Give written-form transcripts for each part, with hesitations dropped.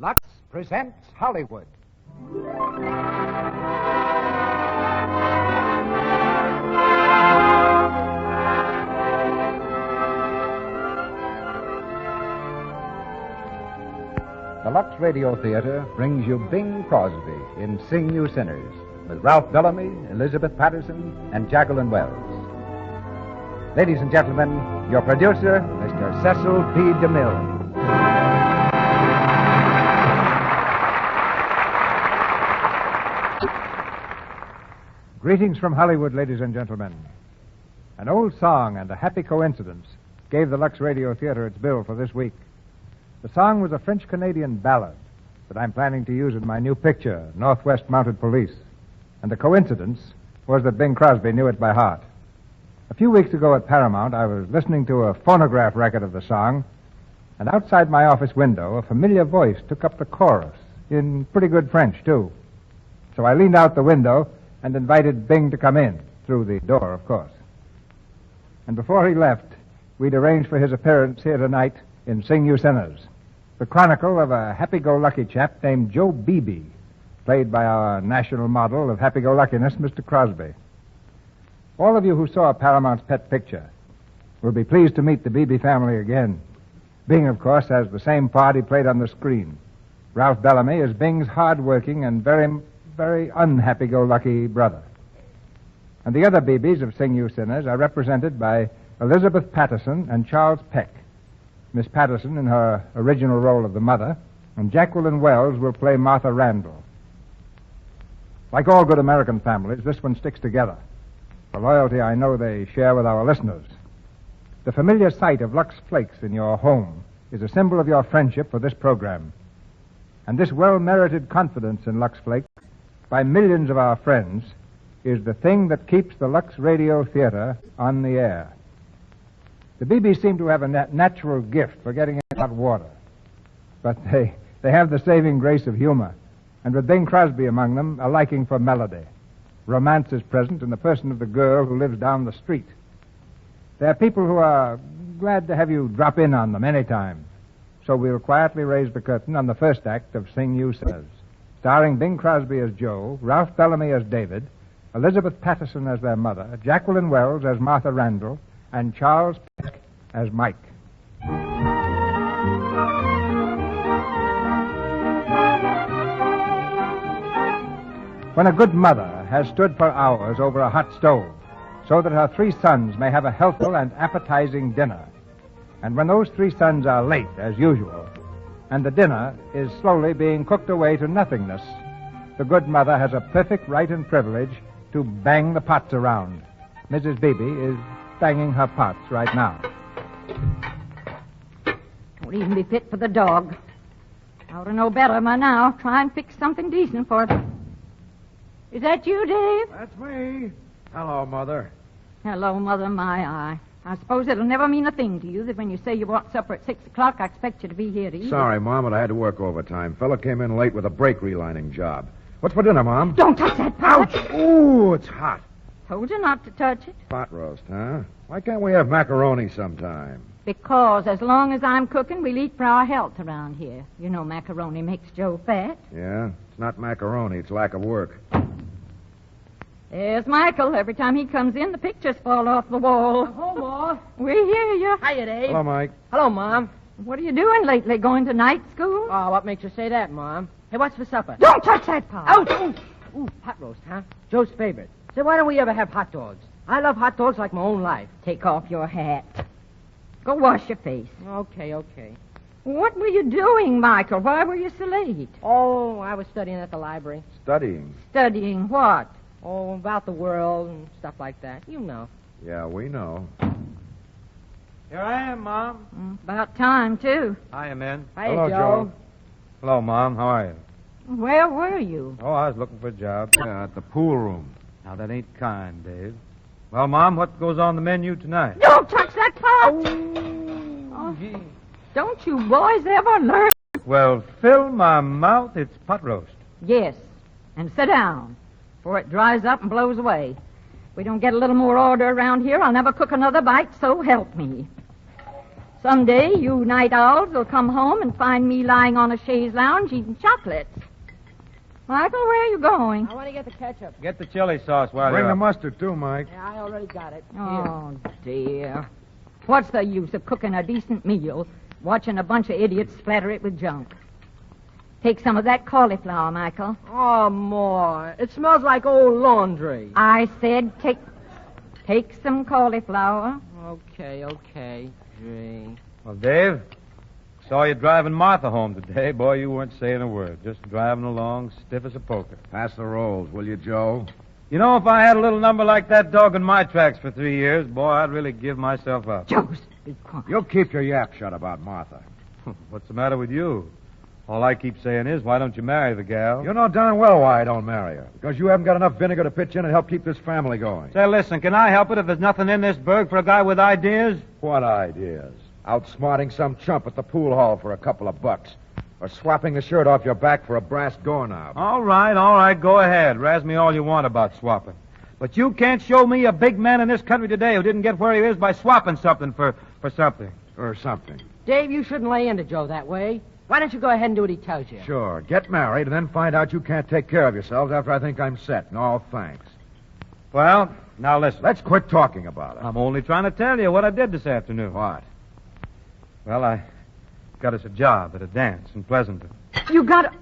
Lux presents Hollywood. The Lux Radio Theater brings you Bing Crosby in Sing You Sinners with Ralph Bellamy, Elizabeth Patterson, and Jacqueline Wells. Ladies and gentlemen, your producer, Mr. Cecil B. DeMille. Greetings from Hollywood, ladies and gentlemen. An old song and a happy coincidence gave the Lux Radio Theater its bill for this week. The song was a French-Canadian ballad that I'm planning to use in my new picture, Northwest Mounted Police. And the coincidence was that Bing Crosby knew it by heart. A few weeks ago at Paramount, I was listening to a phonograph record of the song, and outside my office window, a familiar voice took up the chorus, in pretty good French, too. So I leaned out the window and invited Bing to come in, through the door, of course. And before he left, we'd arranged for his appearance here tonight in Sing You Sinners, the chronicle of a happy-go-lucky chap named Joe Beebe, played by our national model of happy-go-luckiness, Mr. Crosby. All of you who saw Paramount's pet picture will be pleased to meet the Beebe family again. Bing, of course, has the same part he played on the screen. Ralph Bellamy is Bing's hard-working and very unhappy-go-lucky brother. And the other Beebes of Sing You Sinners are represented by Elizabeth Patterson and Charles Peck. Miss Patterson in her original role of the mother, and Jacqueline Wells will play Martha Randall. Like all good American families, this one sticks together. The loyalty I know they share with our listeners. The familiar sight of Lux Flakes in your home is a symbol of your friendship for this program. And this well-merited confidence in Lux Flakes by millions of our friends is the thing that keeps the Lux Radio Theater on the air. The Beebes seem to have a natural gift for getting in hot water, but they have the saving grace of humor, and with Bing Crosby among them, a liking for melody. Romance is present in the person of the girl who lives down the street. There are people who are glad to have you drop in on them anytime, so we'll quietly raise the curtain on the first act of Sing You Sinners, starring Bing Crosby as Joe, Ralph Bellamy as David, Elizabeth Patterson as their mother, Jacqueline Wells as Martha Randall, and Charles Peck as Mike. When a good mother has stood for hours over a hot stove so that her 3 sons may have a healthful and appetizing dinner, and when those 3 sons are late, as usual, and the dinner is slowly being cooked away to nothingness, the good mother has a perfect right and privilege to bang the pots around. Mrs. Beebe is banging her pots right now. Won't even be fit for the dog. I ought to know better by now. Try and fix something decent for it. Is that you, Dave? That's me. Hello, Mother. Hello, Mother, my eye. I suppose it'll never mean a thing to you that when you say you want supper at 6 o'clock, I expect you to be here to eat. Sorry, Mom, but I had to work overtime. Fella came in late with a brake relining job. What's for dinner, Mom? Don't touch that pot. Ouch! Ooh, it's hot. Told you not to touch it. Pot roast, huh? Why can't we have macaroni sometime? Because as long as I'm cooking, we'll eat for our health around here. You know macaroni makes Joe fat. Yeah? It's not macaroni. It's lack of work. There's Michael. Every time he comes in, the pictures fall off the wall. Hello, Ma. We hear you. Hiya, Dave. Hello, Mike. Hello, Mom. What are you doing lately? Going to night school? Oh, what makes you say that, Mom? Hey, what's for supper? Don't touch that pot. Ouch! Ooh, pot roast, huh? Joe's favorite. Say, why don't we ever have hot dogs? I love hot dogs like my own life. Take off your hat. Go wash your face. Okay. What were you doing, Michael? Why were you so late? Oh, I was studying at the library. Studying. Studying what? Oh, about the world and stuff like that. You know. Yeah, we know. Here I am, Mom. About time, too. Hiya, men. Hiya, Hello, Joe. Hello, Mom. How are you? Where were you? Oh, I was looking for a job. Yeah, at the pool room. Now, that ain't kind, Dave. Well, Mom, what goes on the menu tonight? Don't touch that pot! Oh, don't you boys ever learn? Well, fill my mouth. It's pot roast. Yes, and sit down, before it dries up and blows away. If we don't get a little more order around here, I'll never cook another bite, so help me. Someday you night owls will come home and find me lying on a chaise lounge eating chocolates. Michael, where are you going? I want to get the ketchup. Get the chili sauce while Bring you're the up. mustard, too, Mike. Yeah, I already got it. Oh, dear. What's the use of cooking a decent meal, watching a bunch of idiots splatter it with junk? Take some of that cauliflower, Michael. Oh, more. It smells like old laundry. I said take some cauliflower. Okay. Gee. Well, Dave, saw you driving Martha home today. Boy, you weren't saying a word. Just driving along, stiff as a poker. Pass the rolls, will you, Joe? You know, if I had a little number like that dog in my tracks for 3 years, boy, I'd really give myself up. Joseph, be quiet. You'll keep your yap shut about Martha. What's the matter with you? All I keep saying is, why don't you marry the gal? You know darn well why I don't marry her. Because you haven't got enough vinegar to pitch in and help keep this family going. Say, listen, can I help it if there's nothing in this burg for a guy with ideas? What ideas? Outsmarting some chump at the pool hall for a couple of bucks. Or swapping the shirt off your back for a brass doorknob. All right, go ahead. Razz me all you want about swapping. But you can't show me a big man in this country today who didn't get where he is by swapping something for something. Or something. Dave, you shouldn't lay into Joe that way. Why don't you go ahead and do what he tells you? Sure. Get married and then find out you can't take care of yourselves after I think I'm set. No, thanks. Well, now listen. Let's quit talking about it. I'm only trying to tell you what I did this afternoon. What? Well, I got us a job at a dance in Pleasanton. You got...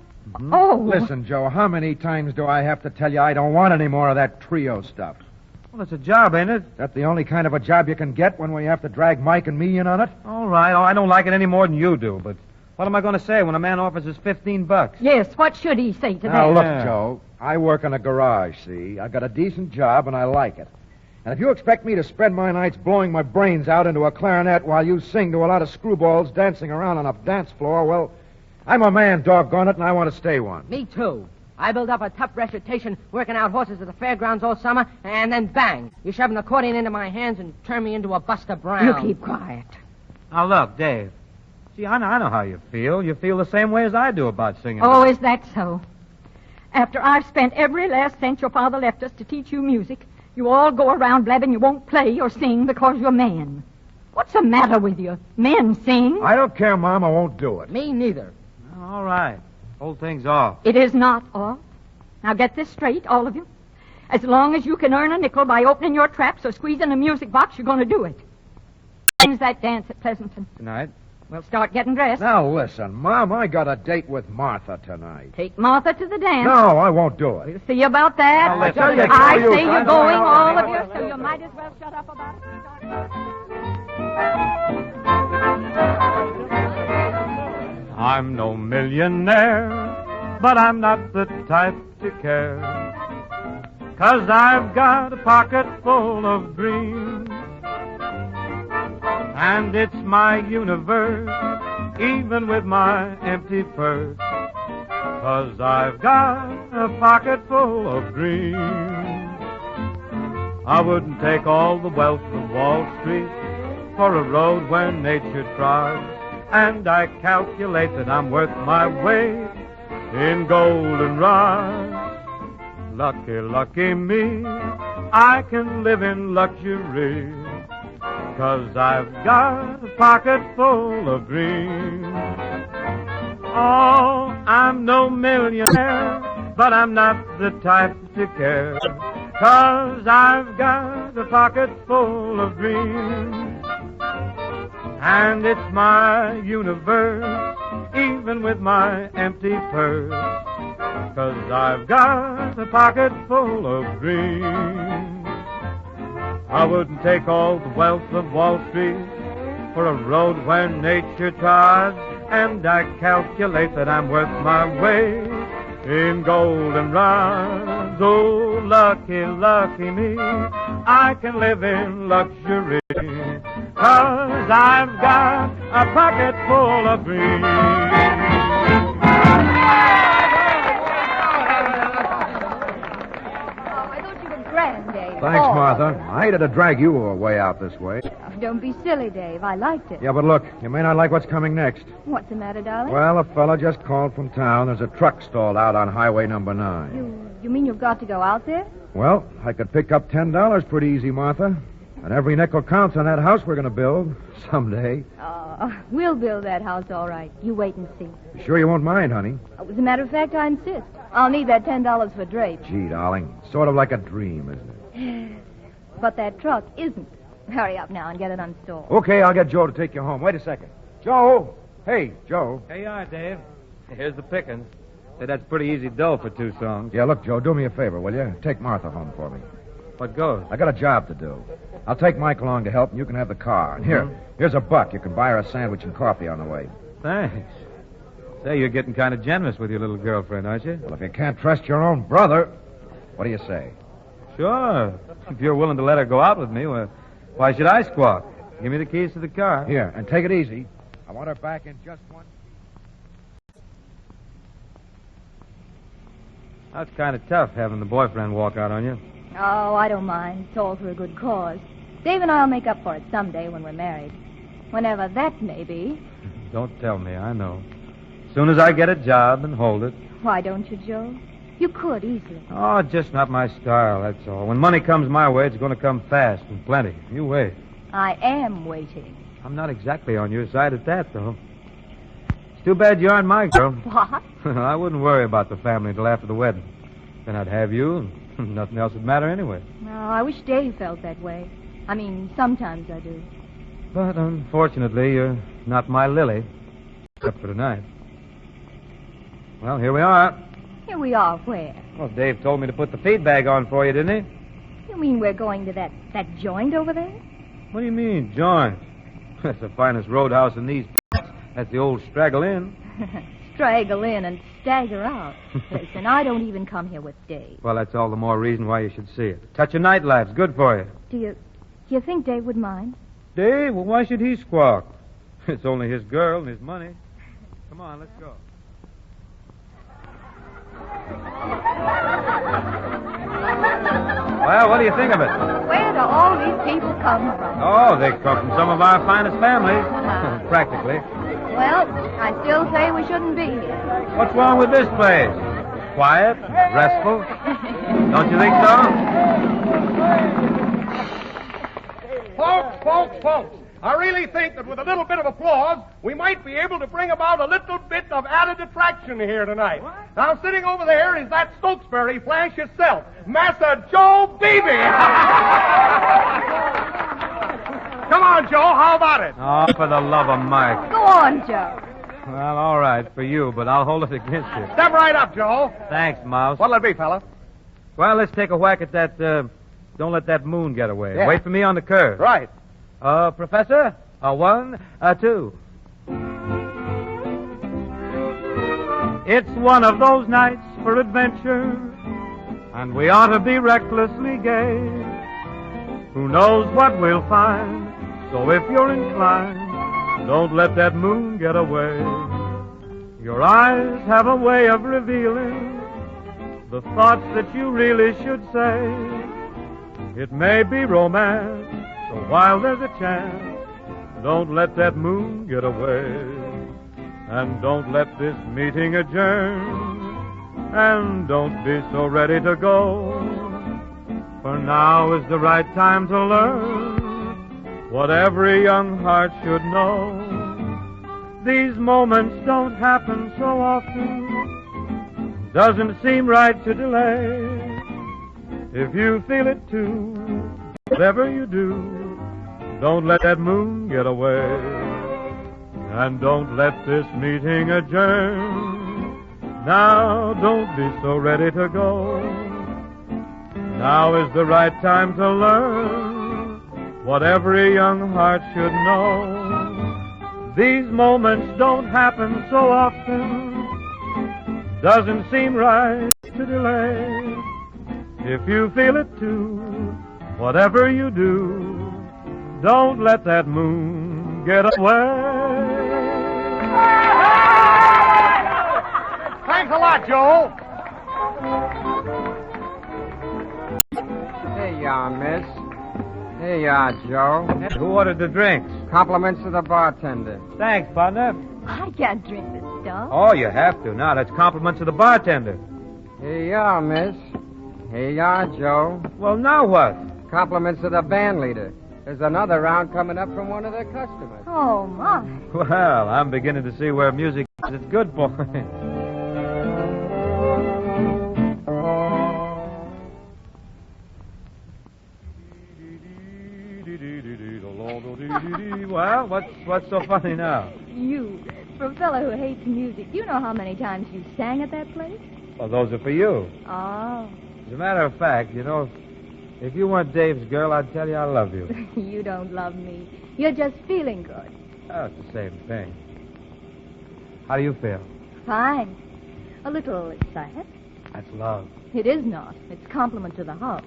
Oh. Listen, Joe, how many times do I have to tell you I don't want any more of that trio stuff? Well, it's a job, ain't it? That the only kind of a job you can get when we have to drag Mike and me in on it? All right. Oh, I don't like it any more than you do, but what am I going to say when a man offers us $15? Yes, what should he say to Now, that? look, Yeah. Joe, I work in a garage, see? I got a decent job, and I like it. And if you expect me to spend my nights blowing my brains out into a clarinet while you sing to a lot of screwballs dancing around on a dance floor, well, I'm a man, doggone it, and I want to stay one. Me too. I built up a tough reputation working out horses at the fairgrounds all summer, and then bang, you shove an accordion into my hands and turn me into a Buster Brown. You keep quiet. Now, look, Dave. See, I know how you feel. You feel the same way as I do about singing. Oh, is that so? After I've spent every last cent your father left us to teach you music, you all go around blabbing you won't play or sing because you're men. What's the matter with you? Men sing. I don't care, Mom. I won't do it. Me neither. All right. Hold things off. It is not off. Now get this straight, all of you. As long as you can earn a nickel by opening your traps or squeezing a music box, you're going to do it. When's that dance at Pleasanton? Tonight? We'll start getting dressed. Now, listen, Mom, I got a date with Martha tonight. Take Martha to the dance. No, I won't do it. We'll see about that. Now, listen, you, I you- say you- you're going, all of you, so you might as well shut up about it. I'm no millionaire, but I'm not the type to care. 'Cause I've got a pocket full of dreams. And it's my universe, even with my empty purse. 'Cause I've got a pocket full of dreams. I wouldn't take all the wealth of Wall Street for a road where nature tries. And I calculate that I'm worth my weight in gold and rice. Lucky, lucky me, I can live in luxury. 'Cause I've got a pocket full of dreams. Oh, I'm no millionaire, but I'm not the type to care. 'Cause I've got a pocket full of dreams. And it's my universe, even with my empty purse. 'Cause I've got a pocket full of dreams. I wouldn't take all the wealth of Wall Street for a road where nature tries. And I calculate that I'm worth my weight in gold and rice. Oh, lucky, lucky me, I can live in luxury. 'Cause I've got a pocket full of dreams. I thought you were grand, Dave. Thanks, Martha. I hated to drag you way out this way. Don't be silly, Dave. I liked it. Yeah, but look, you may not like what's coming next. What's the matter, darling? Well, a fella just called from town. There's a truck stalled out on Highway number 9. You mean you've got to go out there? Well, I could pick up $10 pretty easy, Martha. And every nickel counts on that house we're going to build someday. We'll build that house all right. You wait and see. You sure you won't mind, honey? As a matter of fact, I insist. I'll need that $10 for drape. Gee, darling, sort of like a dream, isn't it? But that truck isn't. Hurry up now and get it unstalled. Okay, I'll get Joe to take you home. Wait a second. Joe! Hey, Joe. Here you are, Dave. Here's the pickings. Say, that's pretty easy dough for 2 songs. Yeah, look, Joe, do me a favor, will you? Take Martha home for me. What goes? I got a job to do. I'll take Mike along to help, and you can have the car. And here's $1. You can buy her a sandwich and coffee on the way. Thanks. Say, you're getting kind of generous with your little girlfriend, aren't you? Well, if you can't trust your own brother, what do you say? Sure. If you're willing to let her go out with me, well, why should I squawk? Give me the keys to the car. Here, and take it easy. I want her back in just 1. That's kind of tough, having the boyfriend walk out on you. Oh, I don't mind. It's all for a good cause. Dave and I'll make up for it someday when we're married. Whenever that may be. Don't tell me, I know. As soon as I get a job and hold it. Why don't you, Joe? You could easily. Oh, just not my style, that's all. When money comes my way, it's going to come fast and plenty. You wait. I am waiting. I'm not exactly on your side at that, though. It's too bad you aren't my girl. What? I wouldn't worry about the family till after the wedding. Then I'd have you, and nothing else would matter anyway. No, I wish Dave felt that way. I mean, sometimes I do. But unfortunately, you're not my Lily. Except for tonight. Well, here we are. Here we are where? Well, Dave told me to put the feed bag on for you, didn't he? You mean we're going to that joint over there? What do you mean, joint? That's the finest roadhouse in these parts. That's the old Straggle Inn. Straggle in and stagger out. Listen, I don't even come here with Dave. Well, that's all the more reason why you should see it. Touch of nightlife's good for you. Do you think Dave would mind? Dave? Well, why should he squawk? It's only his girl and his money. Come on, let's go. Well, what do you think of it? Where do all these people come from? Oh, they come from some of our finest families. Practically. Well, I still say we shouldn't be here. What's wrong with this place? Quiet? Restful? Don't you think so? Folks, I really think that with a little bit of applause, we might be able to bring about a little bit of added attraction here tonight. What? Now, sitting over there is that Stokesbury flash itself, Massa Joe Beebe. Come on, Joe, how about it? Oh, for the love of Mike. Go on, Joe. Well, all right, for you, but I'll hold it against you. Step right up, Joe. Thanks, Mouse. What'll it be, fella? Well, let's take a whack at that, don't let that moon get away. Yeah. Wait for me on the curve. Right. Professor, 1, 2. It's one of those nights for adventure, and we ought to be recklessly gay. Who knows what we'll find? So if you're inclined, don't let that moon get away. Your eyes have a way of revealing the thoughts that you really should say. It may be romance, so while there's a chance, don't let that moon get away. And don't let this meeting adjourn, and don't be so ready to go. For now is the right time to learn what every young heart should know. These moments don't happen so often, doesn't seem right to delay. If you feel it too, whatever you do, don't let that moon get away. And don't let this meeting adjourn. Now don't be so ready to go. Now is the right time to learn what every young heart should know. These moments don't happen so often, doesn't seem right to delay. If you feel it too, whatever you do, don't let that moon get away. Thanks a lot, Joe. Here you are, miss. Here you are, Joe. Who ordered the drinks? Compliments to the bartender. Thanks, partner. I can't drink this stuff. Oh, you have to. Now, that's compliments to the bartender. Here you are, miss. Here you are, Joe. Well, now what? Compliments to the band leader. There's another round coming up from one of their customers. Oh, my. Well, I'm beginning to see where music is good for. Well, what's so funny now? You, for a fellow who hates music, you know how many times you sang at that place? Well, those are for you. Oh. As a matter of fact, you know, if you weren't Dave's girl, I'd tell you I love you. You don't love me. You're just feeling good. Oh, it's the same thing. How do you feel? Fine. A little excited. That's love. It is not. It's compliment to the house.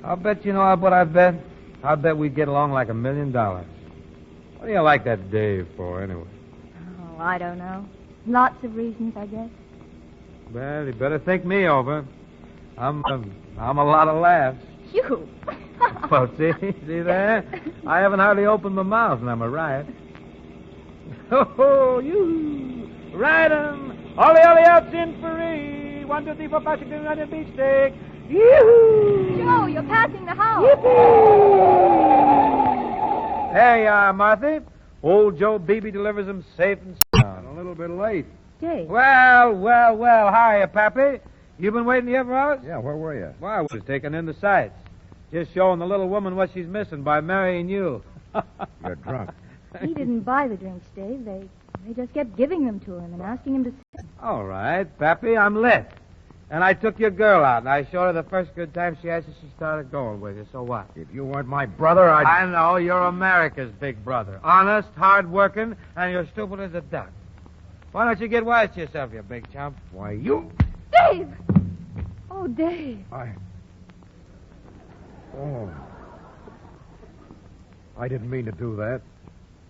I'll bet you know what I bet? I bet we'd get along like $1 million. What do you like that Dave for, anyway? Oh, I don't know. Lots of reasons, I guess. Well, you better think me over. I'm a lot of laughs. You. Well, see there? I haven't hardly opened my mouth, and I'm a riot. Oh, you. Ride 'em. All the outs in free. 1, 2, 3, 4, 5, 6, 7, 8, 9, 10, beach steak. Yoo-hoo! Joe, you're passing the house. Hey, Martha. Old Joe Beebe delivers them safe and sound. A little bit late. Dave. Well. Hiya, Pappy. You been waiting here for hours? Yeah, where were you? Well, I was taking in the sights. Just showing the little woman what she's missing by marrying you. You're drunk. He didn't buy the drinks, Dave. They just kept giving them to him and asking him to sit. All right, Pappy, I'm lit. And I took your girl out, and I showed her the first good time she had, so she started going with you. So what? If you weren't my brother, I know, you're America's big brother. Honest, hard-working, and you're stupid as a duck. Why don't you get wise to yourself, you big chump? Why, you... Dave! Oh, Dave. Oh. I didn't mean to do that.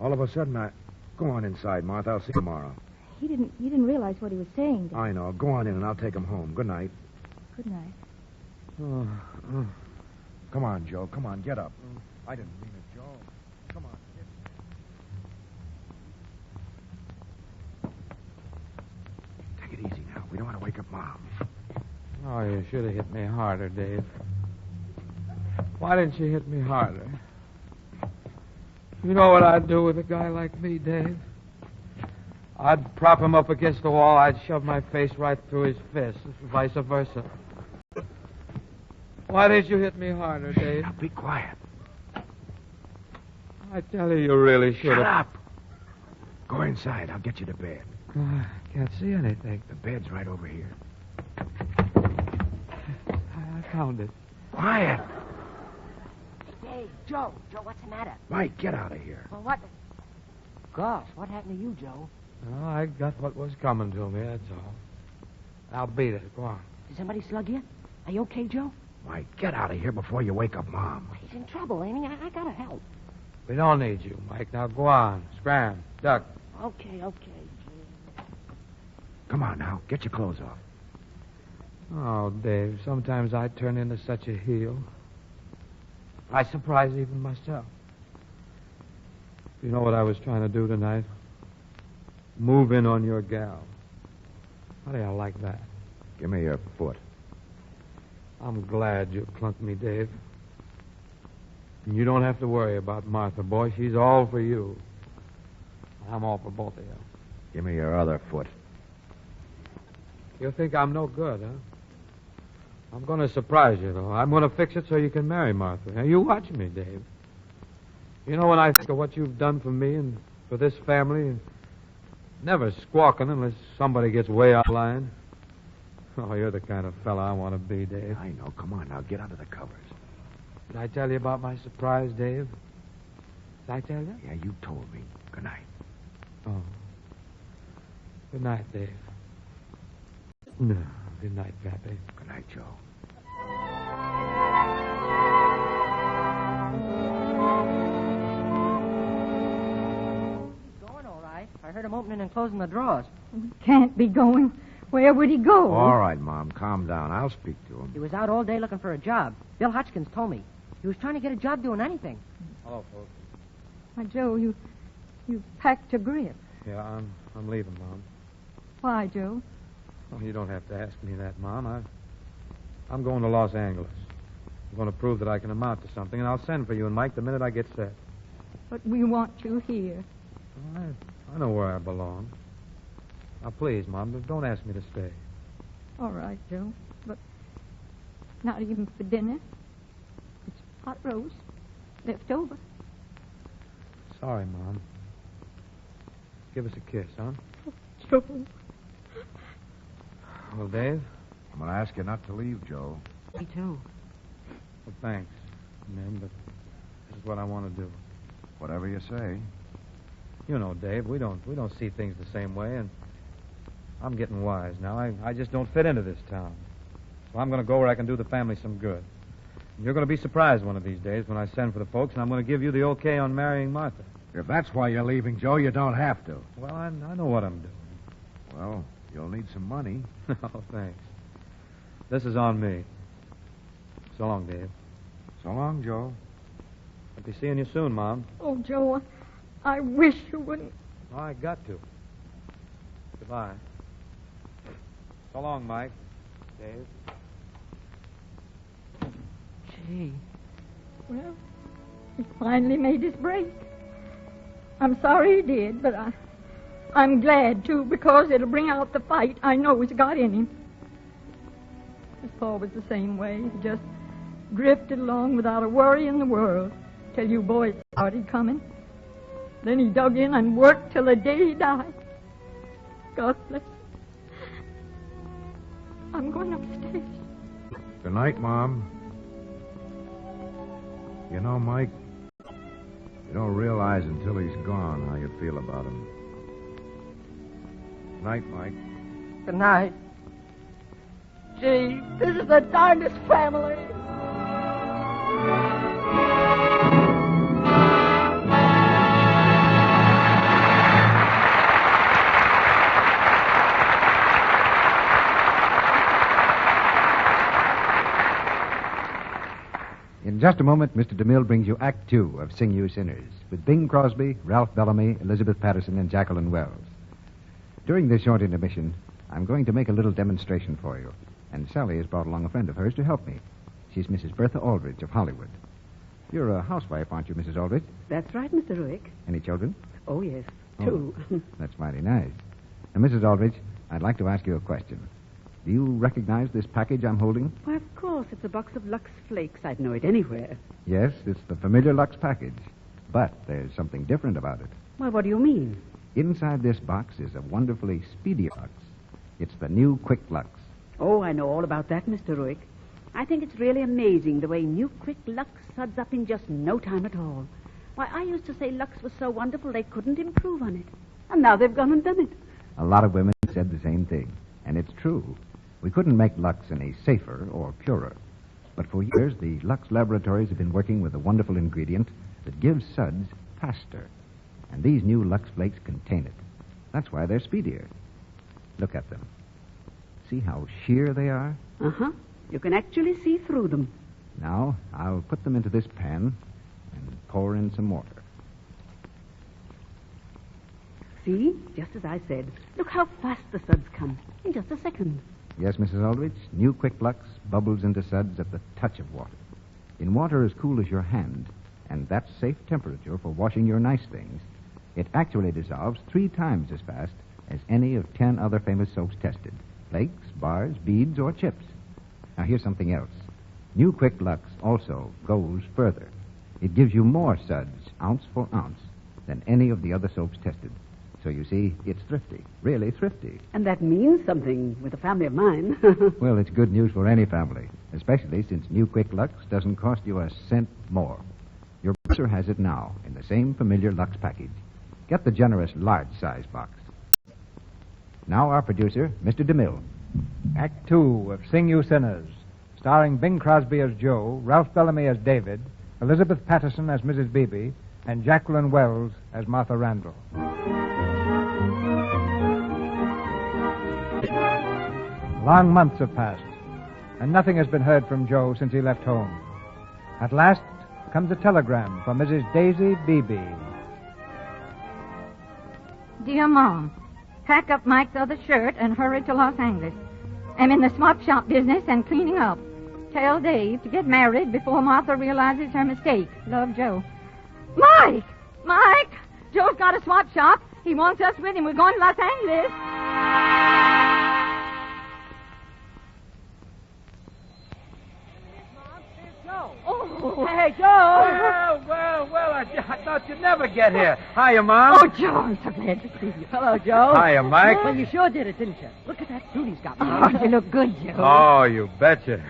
All of a sudden, Go on inside, Martha. I'll see you tomorrow. He didn't realize what he was saying, Dave. I know. Go on in and I'll take him home. Good night. Good night. Come on, Joe. Come on, get up. I didn't mean it, Joe. Come on. Take it easy now. We don't want to wake up Mom. Oh, you should have hit me harder, Dave. Why didn't you hit me harder? You know what I'd do with a guy like me, Dave? I'd prop him up against the wall. I'd shove my face right through his fist, vice versa. Why didn't you hit me harder, Dave? Now, be quiet. I tell you really should have. Shut up. Go inside. I'll get you to bed. I can't see anything. The bed's right over here. I found it. Quiet. Hey, Joe, what's the matter? Mike, get out of here. Well, what? Gosh, what happened to you, Joe? Oh, I got what was coming to me, that's all. I'll beat it. Go on. Did somebody slug you? Are you okay, Joe? Mike, get out of here before you wake up Mom. He's in trouble, ain't he? I gotta help. We don't need you, Mike. Now go on. Scram. Duck. Okay. Come on now. Get your clothes off. Oh, Dave, sometimes I turn into such a heel. I surprise even myself. You know what I was trying to do tonight? Move in on your gal. How do you like that? Give me your foot. I'm glad you clunked me, Dave. And you don't have to worry about Martha, boy. She's all for you. I'm all for both of you. Give me your other foot. You think I'm no good, huh? I'm going to surprise you, though. I'm going to fix it so you can marry Martha. Now, you watch me, Dave. You know, when I think of what you've done for me and for this family, never squawking unless somebody gets way out of line. Oh, you're the kind of fella I want to be, Dave. I know. Come on now. Get under the covers. Did I tell you about my surprise, Dave? Did I tell you? Yeah, you told me. Good night. Oh. Good night, Dave. No. Good night, Pappy. Good night, Joe. Going all right. I heard him opening and closing the drawers. Can't be going. Where would he go? All right, Mom. Calm down. I'll speak to him. He was out all day looking for a job. Bill Hopkins told me. He was trying to get a job doing anything. Hello, folks. Why, Joe, you packed your grip. Yeah, I'm leaving, Mom. Why, Joe? Oh, you don't have to ask me that, Mom. I'm going to Los Angeles. I'm going to prove that I can amount to something, and I'll send for you and Mike the minute I get set. But we want you here. I know where I belong. Now, please, Mom, don't ask me to stay. All right, Joe. But not even for dinner. It's hot roast left over. Sorry, Mom. Give us a kiss, huh? Joe. Well, Dave? I'm going to ask you not to leave, Joe. Me too. Well, thanks, Mim, but this is what I want to do. Whatever you say. You know, Dave, we don't see things the same way, and I'm getting wise now. I just don't fit into this town. So I'm going to go where I can do the family some good. And you're going to be surprised one of these days when I send for the folks, and I'm going to give you the okay on marrying Martha. If that's why you're leaving, Joe, you don't have to. Well, I know what I'm doing. Well, you'll need some money. Oh, thanks. This is on me. So long, Dave. So long, Joe. I'll be seeing you soon, Mom. Oh, Joe, I wish you wouldn't. Oh, I got to. Goodbye. So long, Mike. Dave. Gee. Well, he finally made his break. I'm sorry he did, but I'm glad, too, because it'll bring out the fight I know he's got in him. His pa was the same way. He just drifted along without a worry in the world till you boys started coming. Then he dug in and worked till the day he died. God bless him. I'm going upstairs. Good night, Mom. You know, Mike, you don't realize until he's gone how you feel about him. Good night, Mike. Good night. Gee, this is the darndest family. In just a moment, Mr. DeMille brings you Act Two of Sing You Sinners, with Bing Crosby, Ralph Bellamy, Elizabeth Patterson, and Jacqueline Wells. During this short intermission, I'm going to make a little demonstration for you, and Sally has brought along a friend of hers to help me. She's Mrs. Bertha Aldrich of Hollywood. You're a housewife, aren't you, Mrs. Aldrich? That's right, Mr. Ruick. Any children? Oh, yes, two. That's mighty nice. Now, Mrs. Aldrich, I'd like to ask you a question. Do you recognize this package I'm holding? Why, of course, it's a box of Lux Flakes. I'd know it anywhere. Yes, it's the familiar Lux package. But there's something different about it. Why, what do you mean? Inside this box is a wonderfully speedy Lux. It's the new Quick Lux. Oh, I know all about that, Mr. Ruick. I think it's really amazing the way new Quick Lux suds up in just no time at all. Why, I used to say Lux was so wonderful they couldn't improve on it. And now they've gone and done it. A lot of women said the same thing. And it's true. We couldn't make Lux any safer or purer. But for years, the Lux laboratories have been working with a wonderful ingredient that gives suds faster. And these new Lux Flakes contain it. That's why they're speedier. Look at them. See how sheer they are? Uh-huh. You can actually see through them. Now, I'll put them into this pan and pour in some water. See? Just as I said. Look how fast the suds come. In just a second. Yes, Mrs. Aldrich, new Quick Lux bubbles into suds at the touch of water. In water as cool as your hand, and that's safe temperature for washing your nice things, it actually dissolves 3 times as fast as any of 10 other famous soaps tested. Flakes, bars, beads, or chips. Now, here's something else. New Quick Lux also goes further. It gives you more suds, ounce for ounce, than any of the other soaps tested. So you see, it's thrifty, really thrifty. And that means something with a family of mine. Well, it's good news for any family, especially since new Quick Lux doesn't cost you a cent more. Your grocer has it now in the same familiar Lux package. Get the generous large-size box. Now our producer, Mr. DeMille. Act Two of Sing You Sinners, starring Bing Crosby as Joe, Ralph Bellamy as David, Elizabeth Patterson as Mrs. Beebe, and Jacqueline Wells as Martha Randall. Long months have passed, and nothing has been heard from Joe since he left home. At last comes a telegram from Mrs. Daisy Beebe. Dear Mom, pack up Mike's other shirt and hurry to Los Angeles. I'm in the swap shop business and cleaning up. Tell Dave to get married before Martha realizes her mistake. Love, Joe. Mike! Mike! Joe's got a swap shop. He wants us with him. We're going to Los Angeles. Oh. Hey, Joe! I thought you'd never get here. Hiya, Mom. Oh, Joe, I'm so glad to see you. Hello, Joe. Hiya, Mike. Well, you sure did it, didn't you? Look at that suit he's got. Oh, you look good, Joe. Oh, you betcha.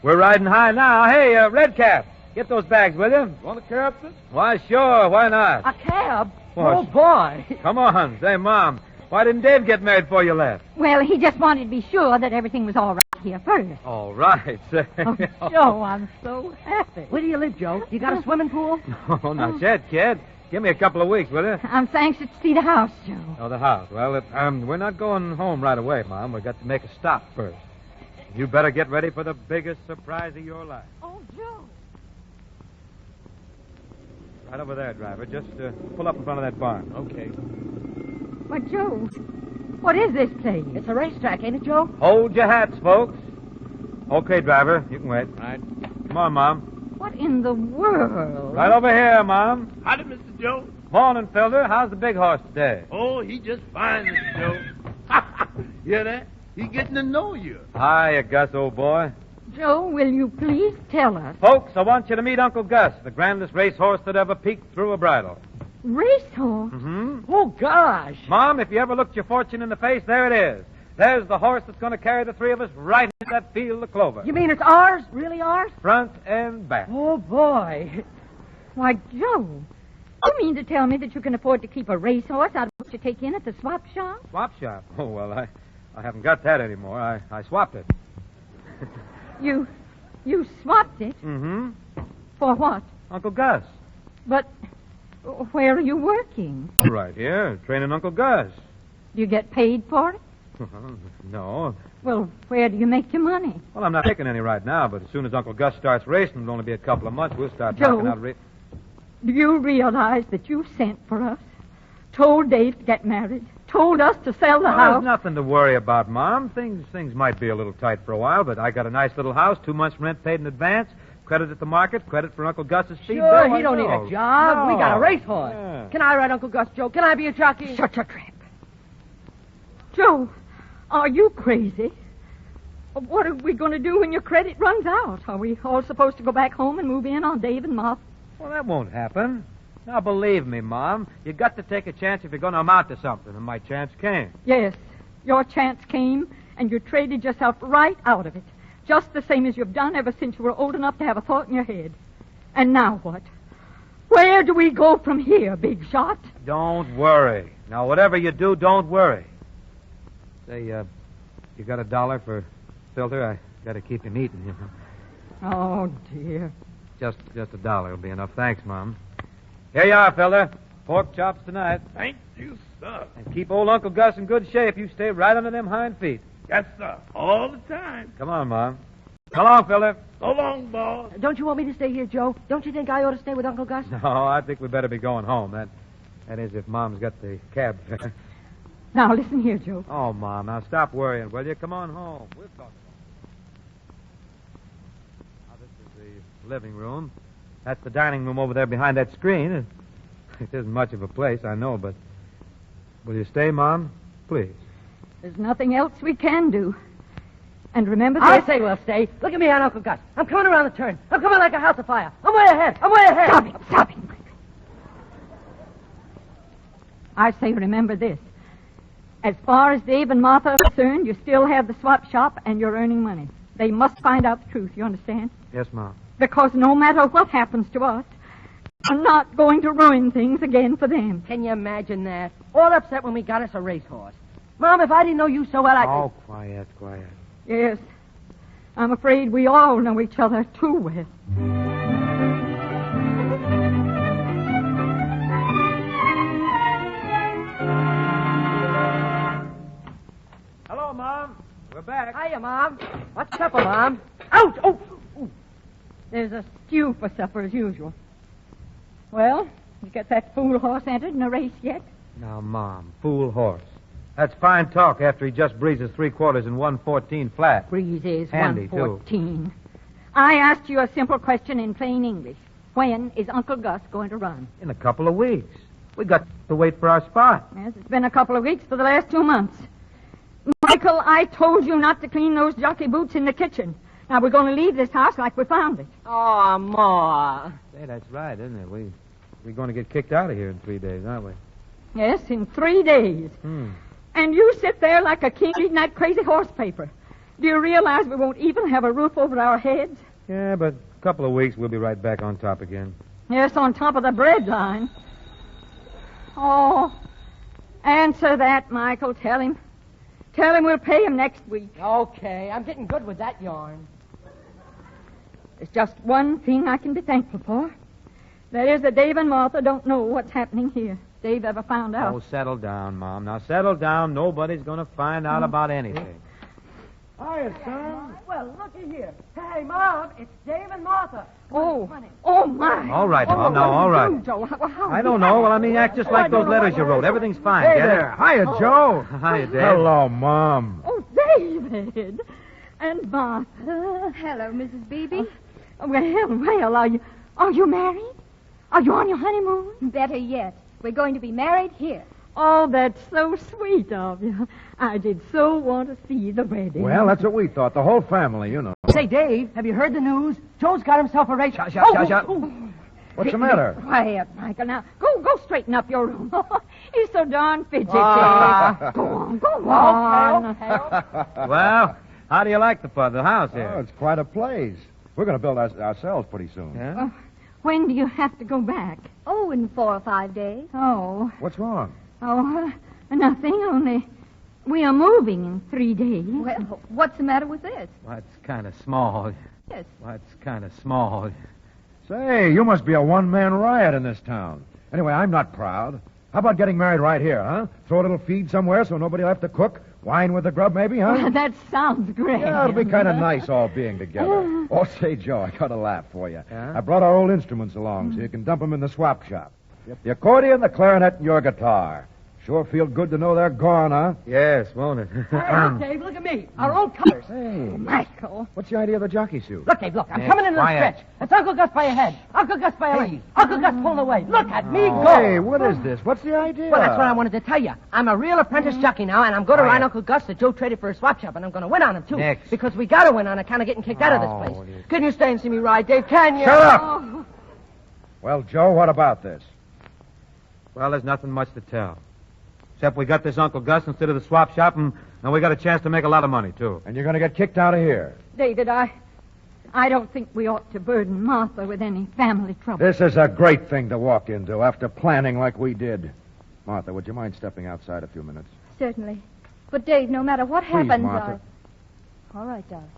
We're riding high now. Hey, Redcap, get those bags, will you? Want a cab, sis? Why, sure. Why not? A cab? What? Oh, boy. Come on. Say, Mom, why didn't Dave get married before you left? Well, he just wanted to be sure that everything was all right here first. All right. Say. Oh, Joe, I'm so happy. Where do you live, Joe? You got a swimming pool? No, not yet, kid. Give me a couple of weeks, will you? I'm so anxious to see the house, Joe. Oh, the house. Well, we're not going home right away, Mom. We've got to make a stop first. You better get ready for the biggest surprise of your life. Oh, Joe. Right over there, driver. Just pull up in front of that barn. Okay. But, Joe, what is this place? It's a racetrack, ain't it, Joe? Hold your hats, folks. Okay, driver. You can wait. Right. Come on, Mom. What in the world? Right over here, Mom. Howdy, Mr. Joe. Morning, Filder. How's the big horse today? Oh, he just fine, Mr. Joe. Hear that? He getting to know you. Hiya, Gus, old boy. Joe, will you please tell us? Folks, I want you to meet Uncle Gus, the grandest racehorse that ever peeked through a bridle. Racehorse? Mm-hmm. Oh, gosh. Mom, if you ever looked your fortune in the face, there it is. There's the horse that's going to carry the three of us right into that field of clover. You mean it's ours? Really ours? Front and back. Oh, boy. Why, Joe, you mean to tell me that you can afford to keep a racehorse out of what you take in at the swap shop? Swap shop? Oh, well, I haven't got that anymore. I swapped it. You swapped it? Mm-hmm. For what? Uncle Gus. But where are you working? Right here, training Uncle Gus. Do you get paid for it? No. Well, where do you make your money? Well, I'm not taking any right now, but as soon as Uncle Gus starts racing, it'll only be a couple of months, we'll start Joe. knocking out Do you realize that you sent for us, told Dave to get married, told us to sell the Well, house? there's nothing to worry about, Mom. Things might be a little tight for a while, but I got a nice little house, 2 months' rent paid in advance, credit at the market, credit for Uncle Gus's feed. Sure, he don't need a job. No. We got a racehorse. Yeah. Can I ride Uncle Gus, Joe? Can I be a jockey? Such a trap. Joe, are you crazy? What are we going to do when your credit runs out? Are we all supposed to go back home and move in on Dave and Martha? Well, that won't happen. Now, believe me, Mom, you got to take a chance if you're going to amount to something, and my chance came. Yes, your chance came, and you traded yourself right out of it. Just the same as you've done ever since you were old enough to have a thought in your head. And now what? Where do we go from here, big shot? Don't worry. Now, whatever you do, don't worry. Say, you got $1 for Filter? I got to keep him eating, you know. Oh, dear. Just $1 will be enough. Thanks, Mom. Here you are, Filter. Pork chops tonight. Thank you, sir. And keep old Uncle Gus in good shape. You stay right under them hind feet. Yes, sir. All the time. Come on, Mom. Come along, Filter. So long, boss. Don't you want me to stay here, Joe? Don't you think I ought to stay with Uncle Gus? No, I think we better be going home. That is if Mom's got the cab fare. Now, listen here, Joe. Oh, Mom, now stop worrying, will you? Come on home. We'll talk. Now, this is the living room. That's the dining room over there behind that screen. It isn't much of a place, I know, but will you stay, Mom? Please. There's nothing else we can do. And remember I this... say we'll stay. Look at me on Uncle Gus. I'm coming around the turn. I'm coming like a house of fire. I'm way ahead. Stop him. I say remember this. As far as Dave and Martha are concerned, you still have the swap shop and you're earning money. They must find out the truth, you understand? Yes, Mom. Because no matter what happens to us, I'm not going to ruin things again for them. Can you imagine that? All upset when we got us a racehorse. Mom, if I didn't know you so well, Oh, quiet. Yes, I'm afraid we all know each other too well. Hello, Mom. We're back. Hiya, Mom. What's supper, Mom? Ouch! Oh! There's a stew for supper as usual. Well, you get that fool horse entered in a race yet? Now, Mom, fool horse. That's fine talk after he just breezes 3/4 in 1:14 flat. Breeze is Handy, 1:14. I asked you a simple question in plain English. When is Uncle Gus going to run? In a couple of weeks. We got to wait for our spot. Yes, it's been a couple of weeks for the last 2 months. Michael, I told you not to clean those jockey boots in the kitchen. Now, we're going to leave this house like we found it. Oh, Ma. Hey, that's right, isn't it? We're going to get kicked out of here in 3 days, aren't we? Yes, in 3 days. And you sit there like a king reading that crazy horse paper. Do you realize we won't even have a roof over our heads? Yeah, but a couple of weeks, we'll be right back on top again. Yes, on top of the bread line. Oh, answer that, Michael. Tell him. Tell him we'll pay him next week. Okay, I'm getting good with that yarn. There's just one thing I can be thankful for. That is that Dave and Martha don't know what's happening here. Dave ever found out. Oh, settle down, Mom. Now, settle down. Nobody's going to find out about anything. Hiya, son. Well, looky here. Hey, Mom, it's Dave and Martha. Oh, my. All right, Mom. Now, all right. Joe, I don't know. Well, I mean, act just like those letters you wrote. Everything's fine. Hey Get there. it? Hiya, Joe. Hiya, Dave. Hello, Mom. Oh, David. And Martha. Hello, Mrs. Beebe. Well, are you married? Are you on your honeymoon? Better yet, we're going to be married here. Oh, that's so sweet of you. I did so want to see the wedding. Well, that's what we thought. The whole family, you know. Say, Dave, have you heard the news? Joe's got himself a race. Shut. What's the matter? Quiet, Michael. Now, go straighten up your room. He's so darn fidgety. Go on. Okay. Well, how do you like the house here? Oh, it's quite a place. We're going to build ourselves pretty soon. Yeah? When do you have to go back? Oh, in 4 or 5 days. Oh, What's wrong? Nothing, only we are moving in 3 days. Well, what's the matter with this? Well, it's kind of small. Yes. Well, it's kind of small. Say, you must be a one-man riot in this town. Anyway, I'm not proud. How about getting married right here, huh? Throw a little feed somewhere so nobody will have to cook. Wine with the grub, maybe, huh? That sounds great. Yeah, it'll be kind of nice all being together. Oh, say, Joe, I got a laugh for you. Yeah? I brought our old instruments along so you can dump them in the swap shop. The accordion, the clarinet, and your guitar. Sure feel good to know they're gone, huh? Yes, won't it? Hey, Dave, look at me. Our old colors. Hey, Michael. what's the idea of the jockey suit? Look, Dave, look. I'm Hey, coming into the quiet. stretch. It's Uncle Gus by your head. Uncle Gus by your leg. Uncle Gus pulling away. Look at me go. Hey, what is this? What's the idea? Well, that's what I wanted to tell you. I'm a real apprentice jockey now, and I'm going to Quiet. ride Uncle Gus that Joe traded for a swap shop, and I'm going to win on him, too. Next. Because we got to win on account of getting kicked out of Oh, this place. dear. Can you stay and see me ride, Dave? Can you? Shut up! Oh, Well, Joe, what about this? Well, there's nothing much to tell. Except we got this Uncle Gus instead of the swap shop, and we got a chance to make a lot of money, too. And you're going to get kicked out of here. David, I don't think we ought to burden Martha with any family trouble. This is a great thing to walk into after planning like we did. Martha, would you mind stepping outside a few minutes? Certainly. But, Dave, no matter what Please, happens, Martha. All right, darling.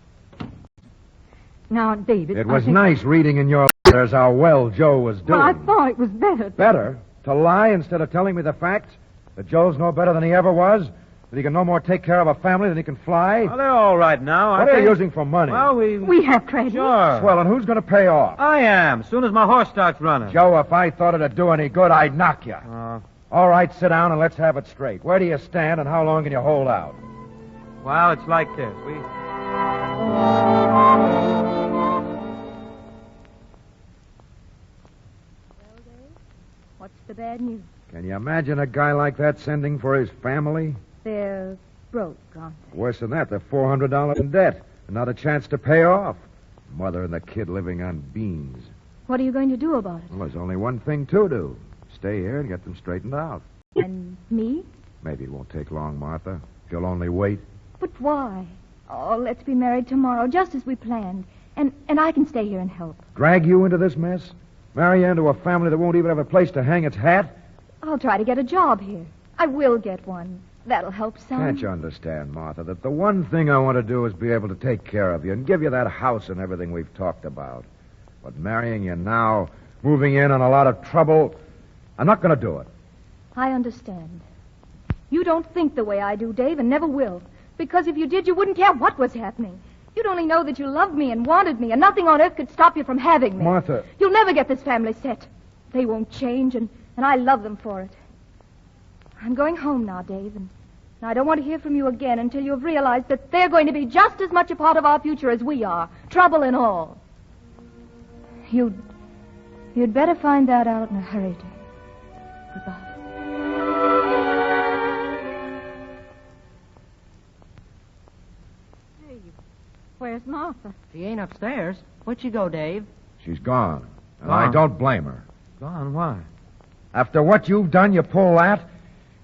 Now, David. It I was think- nice reading in your letters how well Joe was doing. Well, I thought it was better. Better to lie instead of telling me the facts? That Joe's no better than he ever was? That he can no more take care of a family than he can fly? Well, they're all right now, What aren't are they? you using for money? Well, We have credit. Sure. Well, and who's going to pay off? I am. As soon as my horse starts running. Joe, if I thought it'd do any good, I'd knock you. All right, sit down and let's have it straight. Where do you stand and how long can you hold out? Well, it's like this. What's the bad news? Can you imagine a guy like that sending for his family? They're broke, aren't Worse than that, they're $400 in debt and not a chance to pay off. Mother and the kid living on beans. they? What are you going to do about it? Well, there's only one thing to do. Stay here and get them straightened out. And me? Maybe it won't take long, Martha. If you'll only wait. But why? Oh, let's be married tomorrow, just as we planned. And I can stay here and help. Drag you into this mess? Marry you into a family that won't even have a place to hang its hat? I'll try to get a job here. I will get one. That'll help some. Can't you understand, Martha, that the one thing I want to do is be able to take care of you and give you that house and everything we've talked about. But marrying you now, moving in on a lot of trouble, I'm not going to do it. I understand. You don't think the way I do, Dave, and never will. Because if you did, you wouldn't care what was happening. You'd only know that you loved me and wanted me, and nothing on earth could stop you from having me. Martha. You'll never get this family set. They won't change, and I love them for it. I'm going home now, Dave, and I don't want to hear from you again until you've realized that they're going to be just as much a part of our future as we are, trouble and all. You'd better find that out in a hurry, Dave. Goodbye. Where's Martha? She ain't upstairs. Where'd she go, Dave? She's gone. And Gone? I don't blame her. Gone, why? After what you've done, you pull that?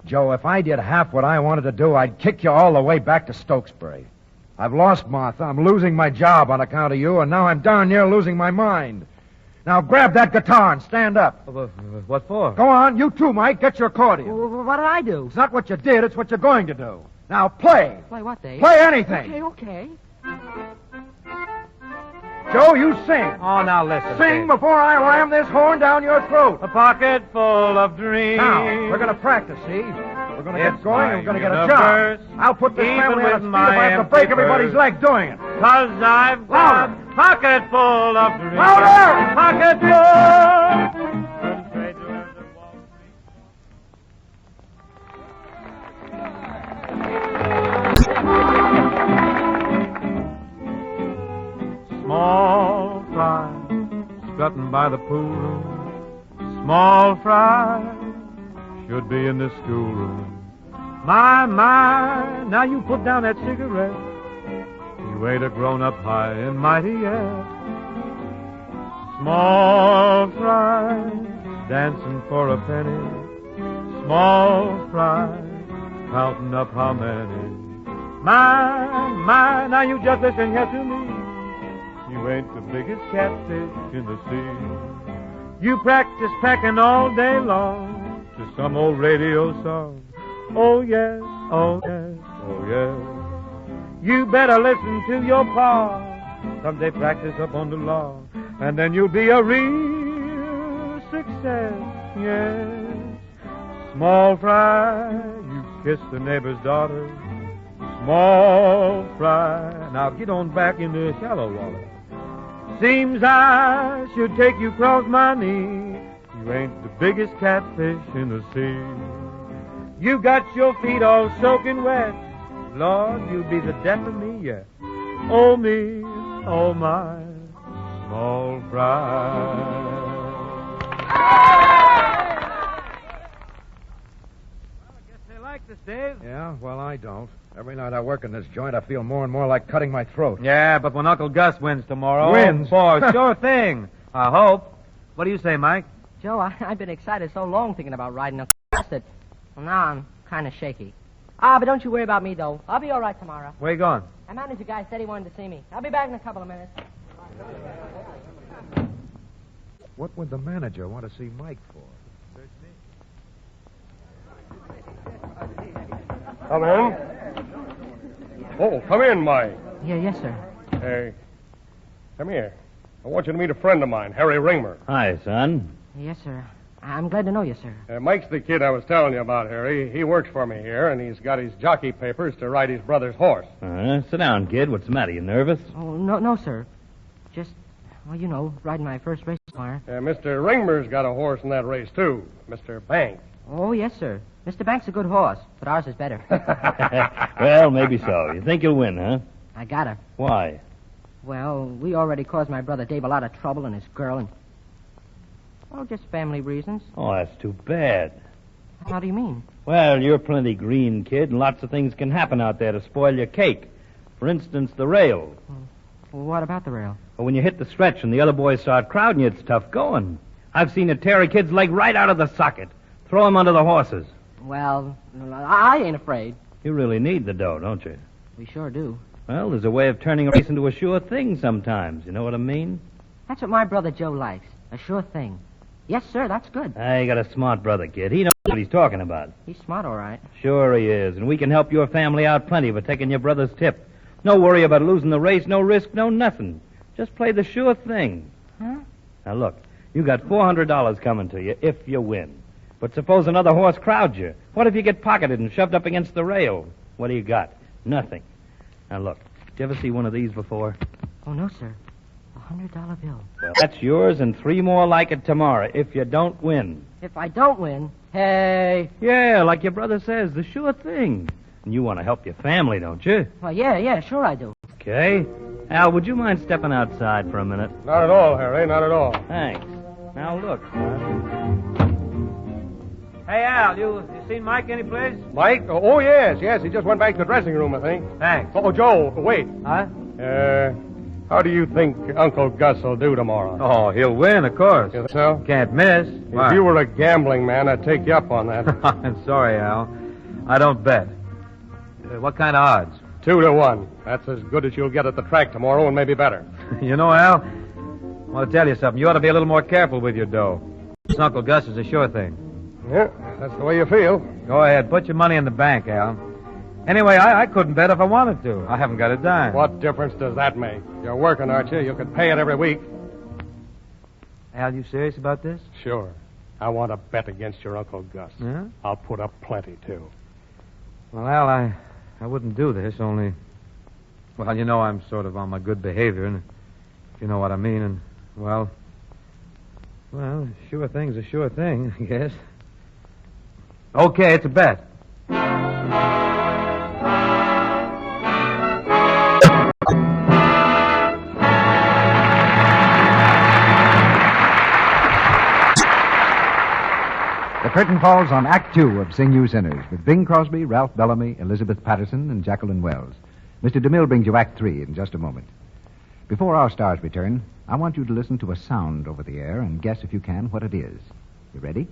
Joe, if I did half what I wanted to do, I'd kick you all the way back to Stokesbury. I've lost Martha. I'm losing my job on account of you, and now I'm darn near losing my mind. Now grab that guitar and stand up. What for? Go on, you too, Mike. Get your accordion. What did I do? It's not what you did, it's what you're going to do. Now play. Play what, Dave? Play anything. Okay. Joe, you sing. Oh, now listen. Sing before I ram this horn down your throat. A pocket full of dreams. Now, we're going to practice, see? We're going to It's get going my and we're going to get a universe, job. I'll put this even family on with its feet if my I have to break empty everybody's purse. leg doing it. 'Cause I've got a pocket full of dreams. Louder! Pocket full. Small fry strutting by the pool room. Small fry should be in the schoolroom. My, now you put down that cigarette. You ain't a grown-up high and mighty yet. Small fry dancing for a penny. Small fry counting up how many. My, now you just listen here to me. You ain't the biggest catfish in the sea. You practice packing all day long to some old radio song. Oh yes, oh yes, oh yes. You better listen to your pa. Someday practice up on the law, and then you'll be a real success, yes. Small fry, you kiss the neighbor's daughter. Small fry, now get on back in the shallow water. Seems I should take you across my knee. You ain't the biggest catfish in the sea. You got your feet all soaking wet. Lord, you'll be the death of me yet. Oh me, oh my, small fry. I guess they like this, Dave. Yeah, well, I don't. Every night I work in this joint, I feel more and more like cutting my throat. Yeah, but when Uncle Gus wins tomorrow... Wins? Oh, boy, sure thing. I hope. What do you say, Mike? Joe, I've been excited so long thinking about riding Uncle Gus that now I'm kind of shaky. But don't you worry about me, though. I'll be all right tomorrow. Where you going? Our manager guy said he wanted to see me. I'll be back in a couple of minutes. What would the manager want to see Mike for? Come in. Oh, come in, Mike. Yeah, yes, sir. Hey, come here. I want you to meet a friend of mine, Harry Ringmer. Hi, son. Yes, sir. I'm glad to know you, sir. Mike's the kid I was telling you about, Harry. He works for me here, and he's got his jockey papers to ride his brother's horse. Sit down, kid. What's the matter? You nervous? Oh, no, sir. Just, well, you know, riding my first race tomorrow. Mr. Ringmer's got a horse in that race, too. Mr. Banks. Oh, yes, sir. Mr. Banks' a good horse, but ours is better. Well, maybe so. You think you'll win, huh? I got her. Why? Well, we already caused my brother Dave a lot of trouble and his girl, and... well, just family reasons. Oh, that's too bad. How do you mean? Well, you're plenty green, kid, and lots of things can happen out there to spoil your cake. For instance, the rail. Well, what about the rail? Well, when you hit the stretch and the other boys start crowding you, it's tough going. I've seen it tear a kid's leg right out of the socket. Throw him under the horses. Well, I ain't afraid. You really need the dough, don't you? We sure do. Well, there's a way of turning a race into a sure thing sometimes. You know what I mean? That's what my brother Joe likes. A sure thing. Yes, sir, that's good. You got a smart brother, kid. He knows what he's talking about. He's smart, all right. Sure he is. And we can help your family out plenty by taking your brother's tip. No worry about losing the race, no risk, no nothing. Just play the sure thing. Huh? Now, look, you got $400 coming to you if you win. But suppose another horse crowds you. What if you get pocketed and shoved up against the rail? What do you got? Nothing. Now, look, did you ever see one of these before? Oh, no, sir. $100 bill. Well, that's yours and 3 more like it tomorrow if you don't win. If I don't win, hey. Yeah, like your brother says, the sure thing. And you want to help your family, don't you? Well, yeah, sure I do. Okay. Al, would you mind stepping outside for a minute? Not at all, Harry, not at all. Thanks. Now look. Hey, Al, you seen Mike anyplace? Mike? Oh, yes. He just went back to the dressing room, I think. Thanks. Oh, Joe, wait. Huh? How do you think Uncle Gus will do tomorrow? Oh, he'll win, of course. You think so? Can't miss. If you were a gambling man, I'd take you up on that. I'm sorry, Al. I don't bet. What kind of odds? 2-1. That's as good as you'll get at the track tomorrow, and maybe better. You know, Al, I want to tell you something. You ought to be a little more careful with your dough. This Uncle Gus is a sure thing. Yeah, that's the way you feel. Go ahead. Put your money in the bank, Al. Anyway, I couldn't bet if I wanted to. I haven't got a dime. What difference does that make? You're working, aren't you? You could pay it every week. Al, you serious about this? Sure. I want to bet against your Uncle Gus. Yeah? I'll put up plenty, too. Well, Al, I wouldn't do this, only... Well, you know I'm sort of on my good behavior, and if you know what I mean, and, well, sure thing's a sure thing, I guess. Okay, it's a bet. The curtain falls on Act Two of Sing You Sinners with Bing Crosby, Ralph Bellamy, Elizabeth Patterson, and Jacqueline Wells. Mr. DeMille brings you Act Three in just a moment. Before our stars return, I want you to listen to a sound over the air and guess, if you can, what it is. You ready?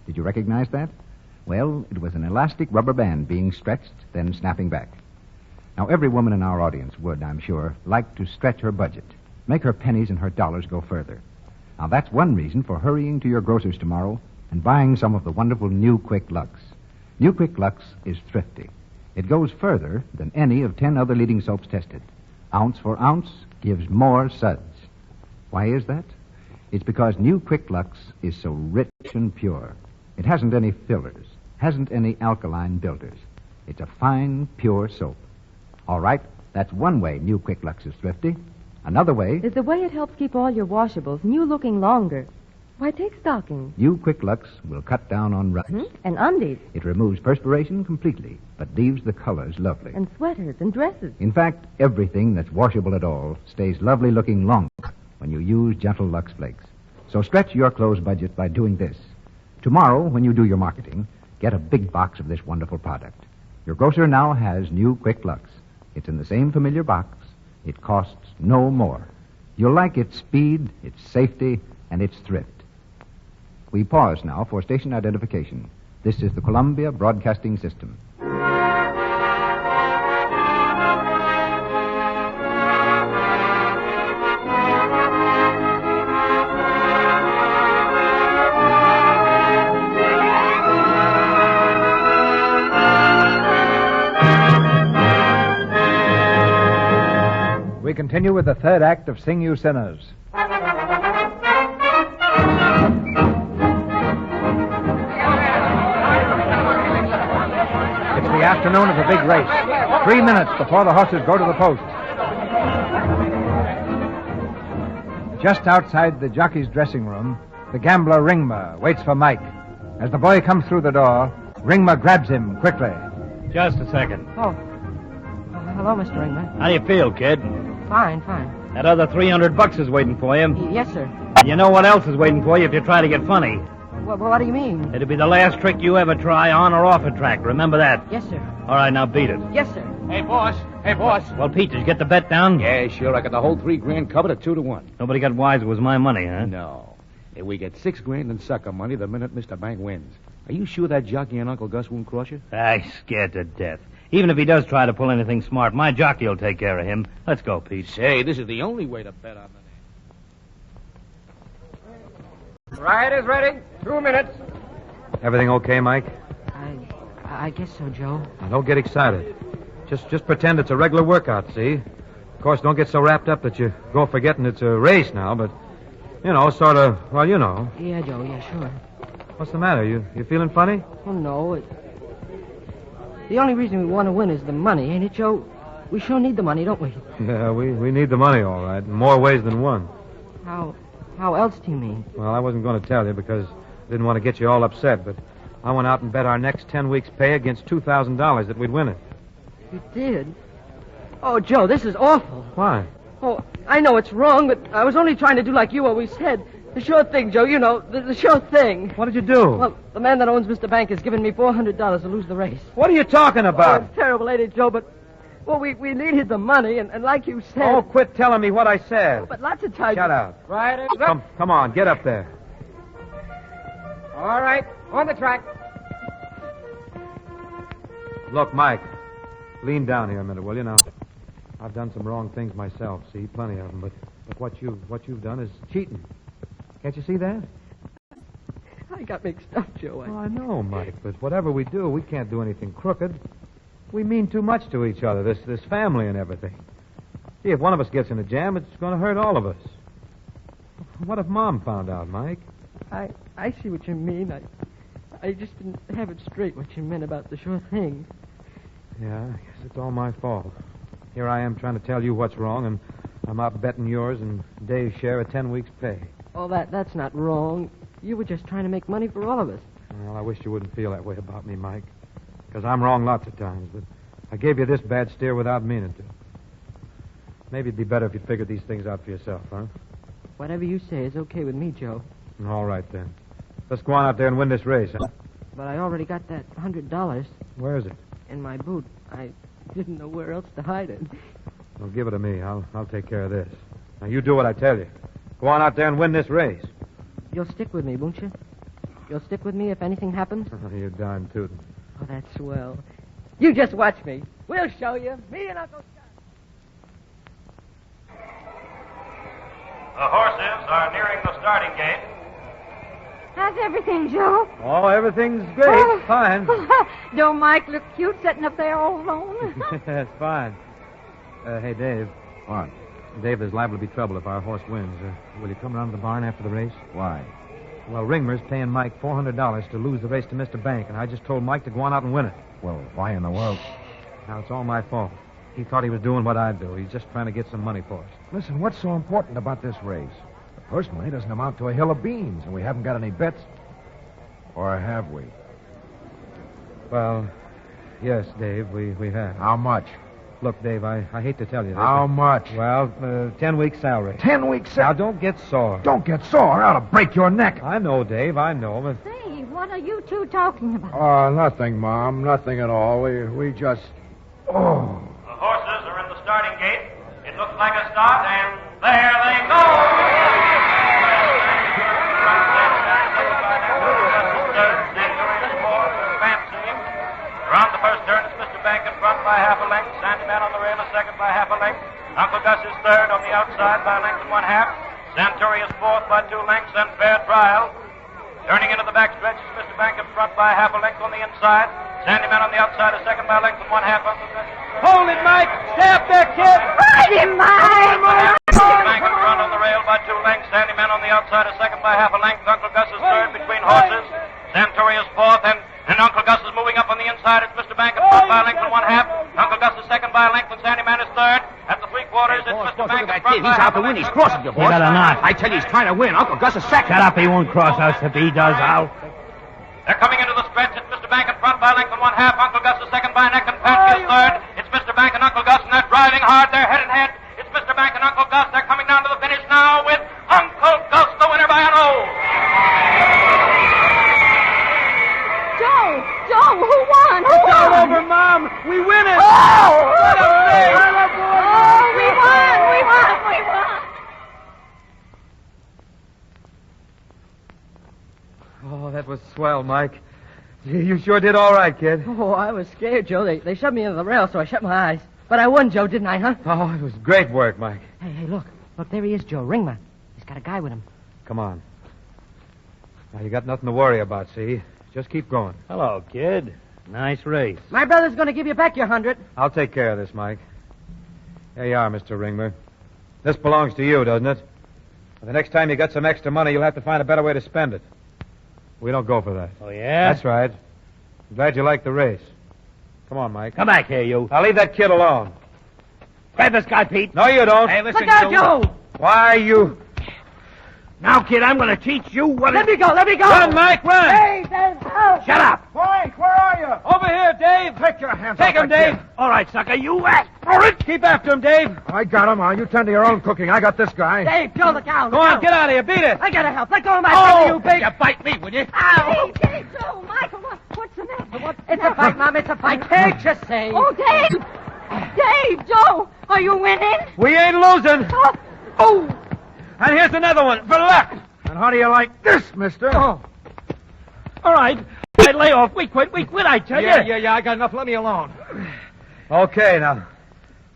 Did you recognize that? Well, it was an elastic rubber band being stretched, then snapping back. Now, every woman in our audience would, I'm sure, like to stretch her budget, make her pennies and her dollars go further. Now, that's one reason for hurrying to your grocer's tomorrow and buying some of the wonderful New Quick Lux. New Quick Lux is thrifty. It goes further than any of 10 other leading soaps tested. Ounce for ounce gives more suds. Why is that? It's because New Quick Lux is so rich and pure. It hasn't any fillers, hasn't any alkaline builders. It's a fine, pure soap. All right, that's one way New Quick Lux is thrifty. Another way... is the way it helps keep all your washables new-looking longer. Why, take stockings. New Quick Lux will cut down on rust. And undies. It removes perspiration completely, but leaves the colors lovely. And sweaters and dresses. In fact, everything that's washable at all stays lovely looking longer when you use Gentle Lux Flakes. So stretch your clothes budget by doing this. Tomorrow, when you do your marketing, get a big box of this wonderful product. Your grocer now has New Quick Lux. It's in the same familiar box. It costs no more. You'll like its speed, its safety, and its thrift. We pause now for station identification. This is the Columbia Broadcasting System. We continue with the third act of Sing You Sinners. It's the afternoon of the big race. 3 minutes before the horses go to the post. Just outside the jockey's dressing room, the gambler Ringmer waits for Mike. As the boy comes through the door, Ringmer grabs him quickly. Just a second. Oh. Hello, Mr. Ringman. How do you feel, kid? Fine. That other $300 is waiting for you. Yes, sir. And you know what else is waiting for you if you try to get funny. What do you mean? It'll be the last trick you ever try on or off a track. Remember that? Yes, sir. All right, now beat it. Yes, sir. Hey, boss. Well, Pete, did you get the bet down? Yeah, sure. I got the whole $3,000 covered at 2-1. Nobody got wise. It was my money, huh? No. Hey, we get $6,000 in sucker money the minute Mr. Bank wins. Are you sure that jockey and Uncle Gus won't crush you? I'm scared to death. Even if he does try to pull anything smart, my jockey will take care of him. Let's go, Pete. Say, this is the only way to bet on the name. Riders ready. 2 minutes. Everything okay, Mike? I guess so, Joe. Now, don't get excited. Just pretend it's a regular workout, see? Of course, don't get so wrapped up that you go forgetting it's a race now, but, you know, sort of, well, you know. Yeah, Joe, yeah, sure. What's the matter? You feeling funny? Oh, no. The only reason we want to win is the money, ain't it, Joe? We sure need the money, don't we? Yeah, we need the money, all right, in more ways than one. How else do you mean? Well, I wasn't going to tell you because I didn't want to get you all upset, but I went out and bet our next 10 weeks' pay against $2,000 that we'd win it. You did? Oh, Joe, this is awful. Why? Oh, I know it's wrong, but I was only trying to do like you always said. The sure thing, Joe, you know, the sure thing. What did you do? Well, the man that owns Mr. Bank has given me $400 to lose the race. What are you talking about? Oh, it's terrible, ain't it, Joe? But, well, we needed the money, and like you said... Oh, quit telling me what I said. Oh, but lots of times... Shut up. Right. Come on, get up there. All right, on the track. Look, Mike, lean down here a minute, will you? Now, I've done some wrong things myself, see, plenty of them, but what you've done is cheating. Can't you see that? I got mixed up, Joe. Oh, I know, Mike, but whatever we do, we can't do anything crooked. We mean too much to each other, this family and everything. See, if one of us gets in a jam, it's going to hurt all of us. What if Mom found out, Mike? I see what you mean. I just didn't have it straight what you meant about the sure thing. Yeah, I guess it's all my fault. Here I am trying to tell you what's wrong, and I'm out betting yours and Dave's share of 10 weeks' pay. Oh, that's not wrong. You were just trying to make money for all of us. Well, I wish you wouldn't feel that way about me, Mike. Because I'm wrong lots of times, but I gave you this bad steer without meaning to. Maybe it'd be better if you figured these things out for yourself, huh? Whatever you say is okay with me, Joe. All right, then. Let's go on out there and win this race, huh? But I already got that $100. Where is it? In my boot. I didn't know where else to hide it. Well, give it to me. I'll take care of this. Now, you do what I tell you. Go on out there and win this race. You'll stick with me, won't you? You'll stick with me if anything happens? You're darn tootin'. Oh, that's swell. You just watch me. We'll show you. Me and Uncle Scott. The horses are nearing the starting gate. How's everything, Joe? Oh, everything's great. Fine. Don't Mike look cute sitting up there all alone? That's fine. Hey, Dave. What? Dave, there's liable to be trouble if our horse wins. Will you come around to the barn after the race? Why? Well, Ringmer's paying Mike $400 to lose the race to Mr. Bank, and I just told Mike to go on out and win it. Well, why in the world? Now, it's all my fault. He thought he was doing what I'd do. He's just trying to get some money for us. Listen, what's so important about this race? The purse money doesn't amount to a hill of beans, and we haven't got any bets. Or have we? Well, yes, Dave, we have. How much? Look, Dave, I hate to tell you this. How much? Well, 10 weeks' salary. 10 weeks' salary? Now, don't get sore. Don't get sore. I'll break your neck. I know, Dave, I know, but... Say, what are you two talking about? Oh, nothing, Mom. Nothing at all. We just... Oh. The horses are in the starting gate. It looks like a start, and there they go! Around the first turn, it's Mr. Bank in front by half a length. Sandyman on the rail is second by half a length. Uncle Gus is third on the outside by a length and 1/2. Santori is fourth by 2 lengths, and fair trial. Turning into the backstretch is Mr. Bank in front by half a length on the inside. Sandyman on the outside is second by a length and 1/2. Uncle Gus is... Hold it, Mike! Stay up there, kid! Ride him, Mike! Mr. Bank in front on the rail by 2 lengths. Sandyman on the outside is second by half a length. Uncle Gus is third between horses. Santori is fourth, and Uncle Gus is moving up on the inside. It's Mr. Bank in front by a length and 1/2. Uncle Gus is second by a length, and Sandyman is third. At the 3/4, it's Mr. Bank in front by He's half out to a win. length. He's crossing you, boss. You better not. I tell you, he's trying to win. Uncle Gus is second. Shut up, he won't cross us. If he does, I'll... They're coming into the stretch. It's Mr. Bank in front by a length and 1/2. Uncle Gus is second by a neck, and Patsy is third. It's Mr. Bank and Uncle Gus, and they're driving hard. They're head and head. It's Mr. Bank and Uncle Gus. They're coming down to the finish now with Uncle Gus, the winner by an O. Joe, who won? Who It's all won? over, Mom! We win it! Oh! What a race! Oh, we won! Oh, that was swell, Mike. You sure did all right, kid. Oh, I was scared, Joe. They shoved me into the rail, so I shut my eyes. But I won, Joe, didn't I, huh? Oh, it was great work, Mike. Hey, look. Look, there he is, Joe. Ringman. He's got a guy with him. Come on. Now, you got nothing to worry about, see? Just keep going. Hello, kid. Nice race. My brother's going to give you back your 100. I'll take care of this, Mike. Here you are, Mr. Ringmer. This belongs to you, doesn't it? The next time you get some extra money, you'll have to find a better way to spend it. We don't go for that. Oh, yeah? That's right. I'm glad you like the race. Come on, Mike. Come back here, you. I'll leave that kid alone. Grab this guy, Pete. No, you don't. Hey, listen, Look out, Joe! Why, you... Now, kid, I'm going to teach you what Let me go. Run, Mike, run! Dave, help! Shut up! Frank, where are you? Over here, Dave! Take your hands Take off him, that Dave! kid. All right, sucker, you ask for it! Keep after him, Dave! I got him. You tend to your own cooking. I got this guy. Dave, Joe, look out. Go on, get out of here, beat it! I gotta help. Let go of my brother, you big... You bite me, will you? Ow! Dave, Joe, Michael, what's the matter? It's a fight, Mom. It's a fight. Can't you say? Oh, Dave! Dave, Joe, are you winning? We ain't losing! Oh! And here's another one for luck! And how do you like this, mister? Oh. All right. I lay off. We quit, I tell you. Yeah, I got enough. Let me alone. Okay, now.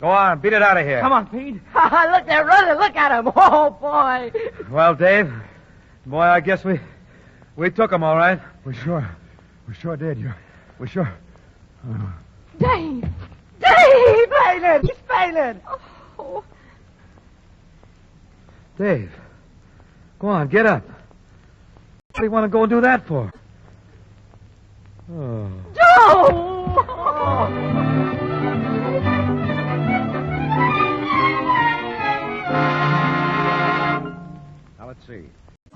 Go on, beat it out of here. Come on, Pete. Look, they're running. Look at him. Oh, boy. Well, Dave, boy, I guess we took him all right. We sure did. We sure. Dave! He's failing. Oh. Dave, go on, get up. What do you want to go and do that for? Oh. Joe! Now, let's see.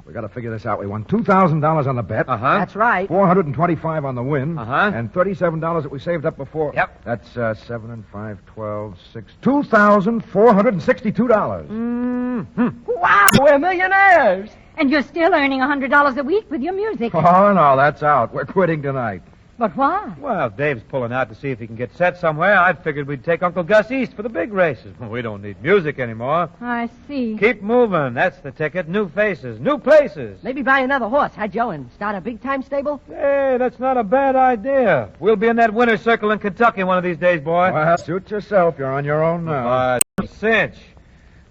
We got to figure this out. We won $2,000 on the bet. Uh-huh. That's right. $425 on the win. Uh-huh. And $37 that we saved up before. Yep. That's 7 and 5, 12, 6, $2,462. Mm-hmm. Wow, we're millionaires. And you're still earning $100 a week with your music. Oh, no, that's out. We're quitting tonight. But why? Well, Dave's pulling out to see if he can get set somewhere. I figured we'd take Uncle Gus east for the big races. We don't need music anymore. I see. Keep moving. That's the ticket. New faces, new places. Maybe buy another horse, huh, Joe, and start a big-time stable? Hey, that's not a bad idea. We'll be in that winner's circle in Kentucky one of these days, boy. Well, suit yourself. You're on your own now. Cinch.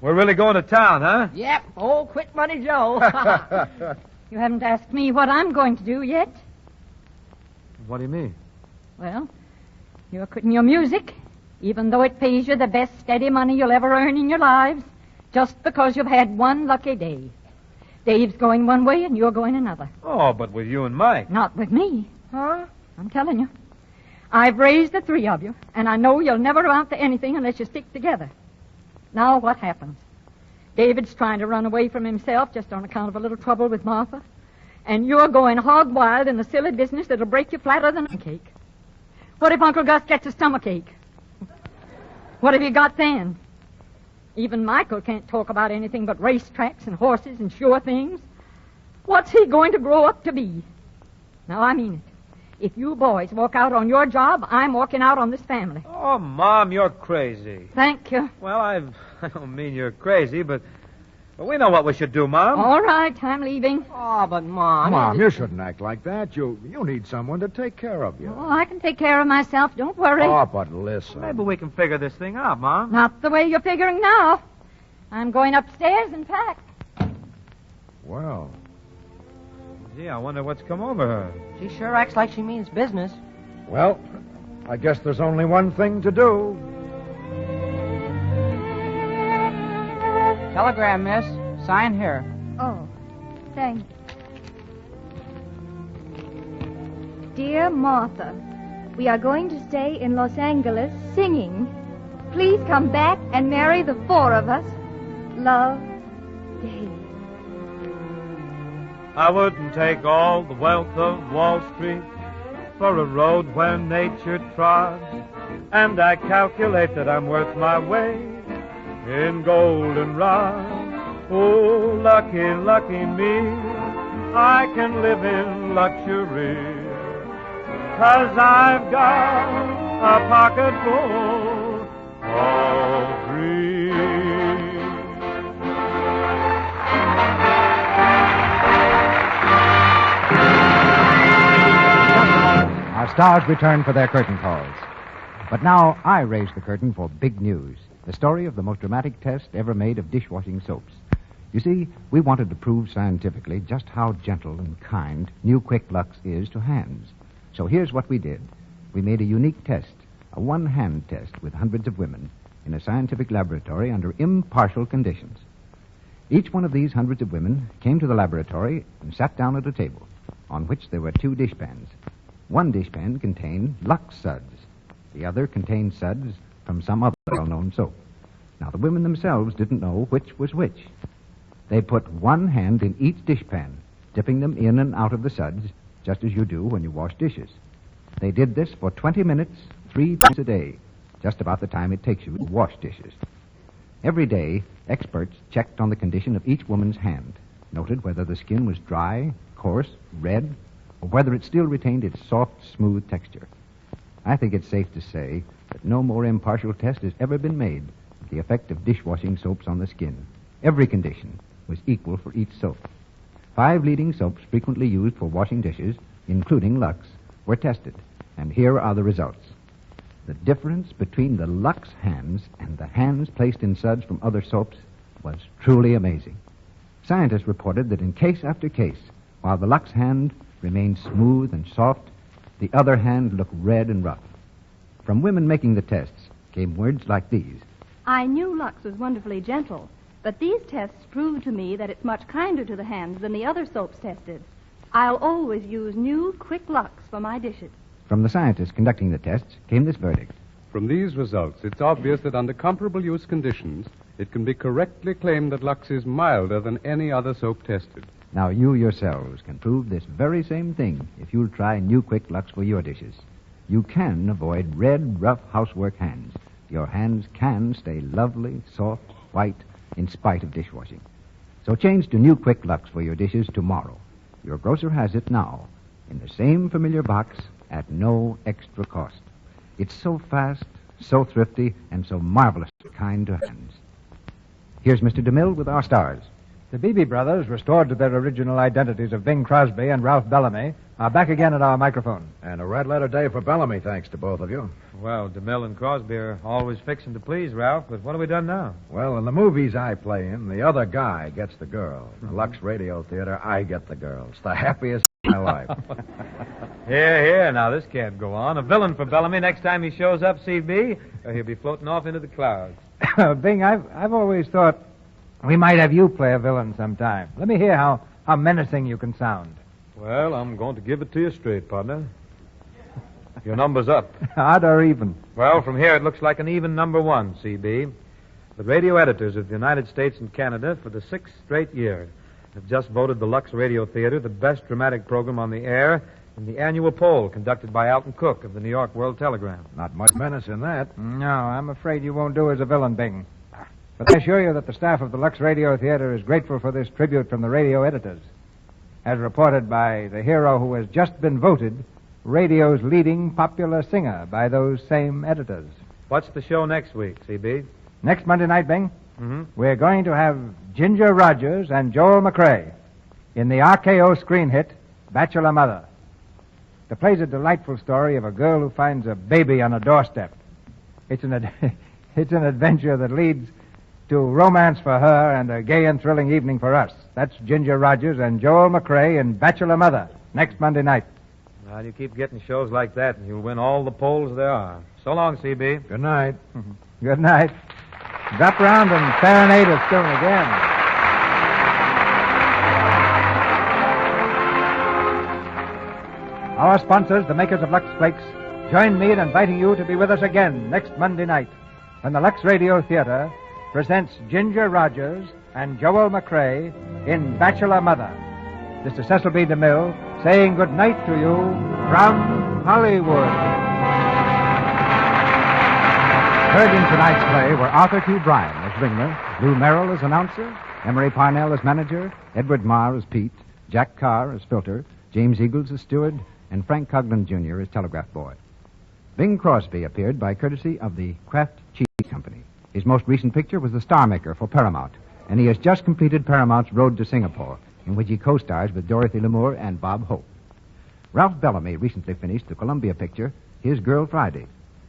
We're really going to town, huh? Yep. Oh, quick money, Joe. You haven't asked me what I'm going to do yet. What do you mean? Well, you're quitting your music, even though it pays you the best steady money you'll ever earn in your lives, just because you've had one lucky day. Dave's going one way and you're going another. Oh, but with you and Mike. Not with me. Huh? I'm telling you. I've raised the three of you, and I know you'll never amount to anything unless you stick together. Now what happens? David's trying to run away from himself just on account of a little trouble with Martha. And you're going hog wild in the silly business that'll break you flatter than a cake. What if Uncle Gus gets a stomachache? What have you got then? Even Michael can't talk about anything but racetracks and horses and sure things. What's he going to grow up to be? Now, I mean it. If you boys walk out on your job, I'm walking out on this family. Oh, Mom, you're crazy. Thank you. Well, I don't mean you're crazy, but we know what we should do, Mom. All right, I'm leaving. Oh, but Mom... Mom, you shouldn't act like that. You need someone to take care of you. Oh, I can take care of myself. Don't worry. Oh, but listen. Maybe we can figure this thing out, Mom. Not the way you're figuring now. I'm going upstairs and pack. Well... Gee, I wonder what's come over her. She sure acts like she means business. Well, I guess there's only one thing to do. Telegram, miss. Sign here. Oh, thanks. Dear Martha, we are going to stay in Los Angeles singing. Please come back and marry the four of us. Love, Dave. I wouldn't take all the wealth of Wall Street for a road where nature trod, and I calculate that I'm worth my weight in goldenrod. Oh, lucky, lucky me, I can live in luxury, 'cause I've got a pocket full of dreams. Our stars return for their curtain calls. But now I raise the curtain for big news, the story of the most dramatic test ever made of dishwashing soaps. You see, we wanted to prove scientifically just how gentle and kind New Quick Lux is to hands. So here's what we did. We made a unique test, a one-hand test with hundreds of women in a scientific laboratory under impartial conditions. Each one of these hundreds of women came to the laboratory and sat down at a table on which there were two dishpans. One dishpan contained Lux suds. The other contained suds from some other well-known soap. Now, the women themselves didn't know which was which. They put one hand in each dishpan, dipping them in and out of the suds, just as you do when you wash dishes. They did this for 20 minutes, 3 times a day, just about the time it takes you to wash dishes. Every day, experts checked on the condition of each woman's hand, noted whether the skin was dry, coarse, red, or whether it still retained its soft, smooth texture. I think it's safe to say that no more impartial test has ever been made of the effect of dishwashing soaps on the skin. Every condition was equal for each soap. 5 leading soaps frequently used for washing dishes, including LUX, were tested, and here are the results. The difference between the LUX hands and the hands placed in suds from other soaps was truly amazing. Scientists reported that in case after case, while the LUX hand remained smooth and soft, the other hand looked red and rough. From women making the tests came words like these. I knew Lux was wonderfully gentle, but these tests proved to me that it's much kinder to the hands than the other soaps tested. I'll always use new, quick Lux for my dishes. From the scientists conducting the tests came this verdict. From these results, it's obvious that under comparable use conditions, it can be correctly claimed that Lux is milder than any other soap tested. Now you yourselves can prove this very same thing if you'll try new quick Lux for your dishes. You can avoid red, rough housework hands. Your hands can stay lovely, soft, white, in spite of dishwashing. So change to new quick Lux for your dishes tomorrow. Your grocer has it now, in the same familiar box, at no extra cost. It's so fast, so thrifty, and so marvelously kind to hands. Here's Mr. DeMille with our stars. The Beebe brothers, restored to their original identities of Bing Crosby and Ralph Bellamy, are back again at our microphone. And a red letter day for Bellamy, thanks to both of you. Well, DeMille and Crosby are always fixing to please, Ralph, but what have we done now? Well, in the movies I play in, the other guy gets the girl. In the Lux Radio Theater, I get the girl. It's the happiest of my life. Here, now this can't go on. A villain for Bellamy next time he shows up, CB, or he'll be floating off into the clouds. Bing, I've always thought we might have you play a villain sometime. Let me hear how menacing you can sound. Well, I'm going to give it to you straight, partner. Your number's up. Odd or even? Well, from here it looks like an even number 1, CB. The radio editors of the United States and Canada for the 6th straight year have just voted the Lux Radio Theater the best dramatic program on the air in the annual poll conducted by Alton Cook of the New York World Telegram. Not much menace in that. No, I'm afraid you won't do as a villain, Bing. But I assure you that the staff of the Lux Radio Theater is grateful for this tribute from the radio editors. As reported by the hero who has just been voted radio's leading popular singer by those same editors. What's the show next week, CB? Next Monday night, Bing, Mm-hmm. we're going to have Ginger Rogers and Joel McCrea in the RKO screen hit, Bachelor Mother. The play's a delightful story of a girl who finds a baby on a doorstep. It's an adventure that leads to romance for her and a gay and thrilling evening for us. That's Ginger Rogers and Joel McCrea in Bachelor Mother, next Monday night. Well, you keep getting shows like that, and you'll win all the polls there are. So long, CB. Good night. Good night. Drop around and serenade us soon again. Our sponsors, the makers of Lux Flakes, join me in inviting you to be with us again next Monday night when the Lux Radio Theater presents Ginger Rogers and Joel McCrea in Bachelor Mother. This is Cecil B. DeMille saying good night to you from Hollywood. Heard in tonight's play were Arthur T. Bryan as Ringler, Lou Merrill as announcer, Emery Parnell as manager, Edward Marr as Pete, Jack Carr as filter, James Eagles as steward, and Frank Coughlin, Jr. as telegraph boy. Bing Crosby appeared by courtesy of the Kraft Cheese Company. His most recent picture was The Star Maker for Paramount, and he has just completed Paramount's Road to Singapore, in which he co-stars with Dorothy Lamour and Bob Hope. Ralph Bellamy recently finished the Columbia picture, His Girl Friday,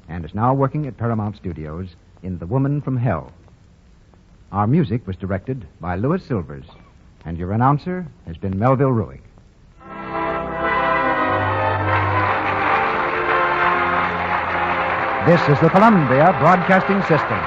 and is now working at Paramount Studios in The Woman from Hell. Our music was directed by Louis Silvers, and your announcer has been Melville Ruick. This is the Columbia Broadcasting System.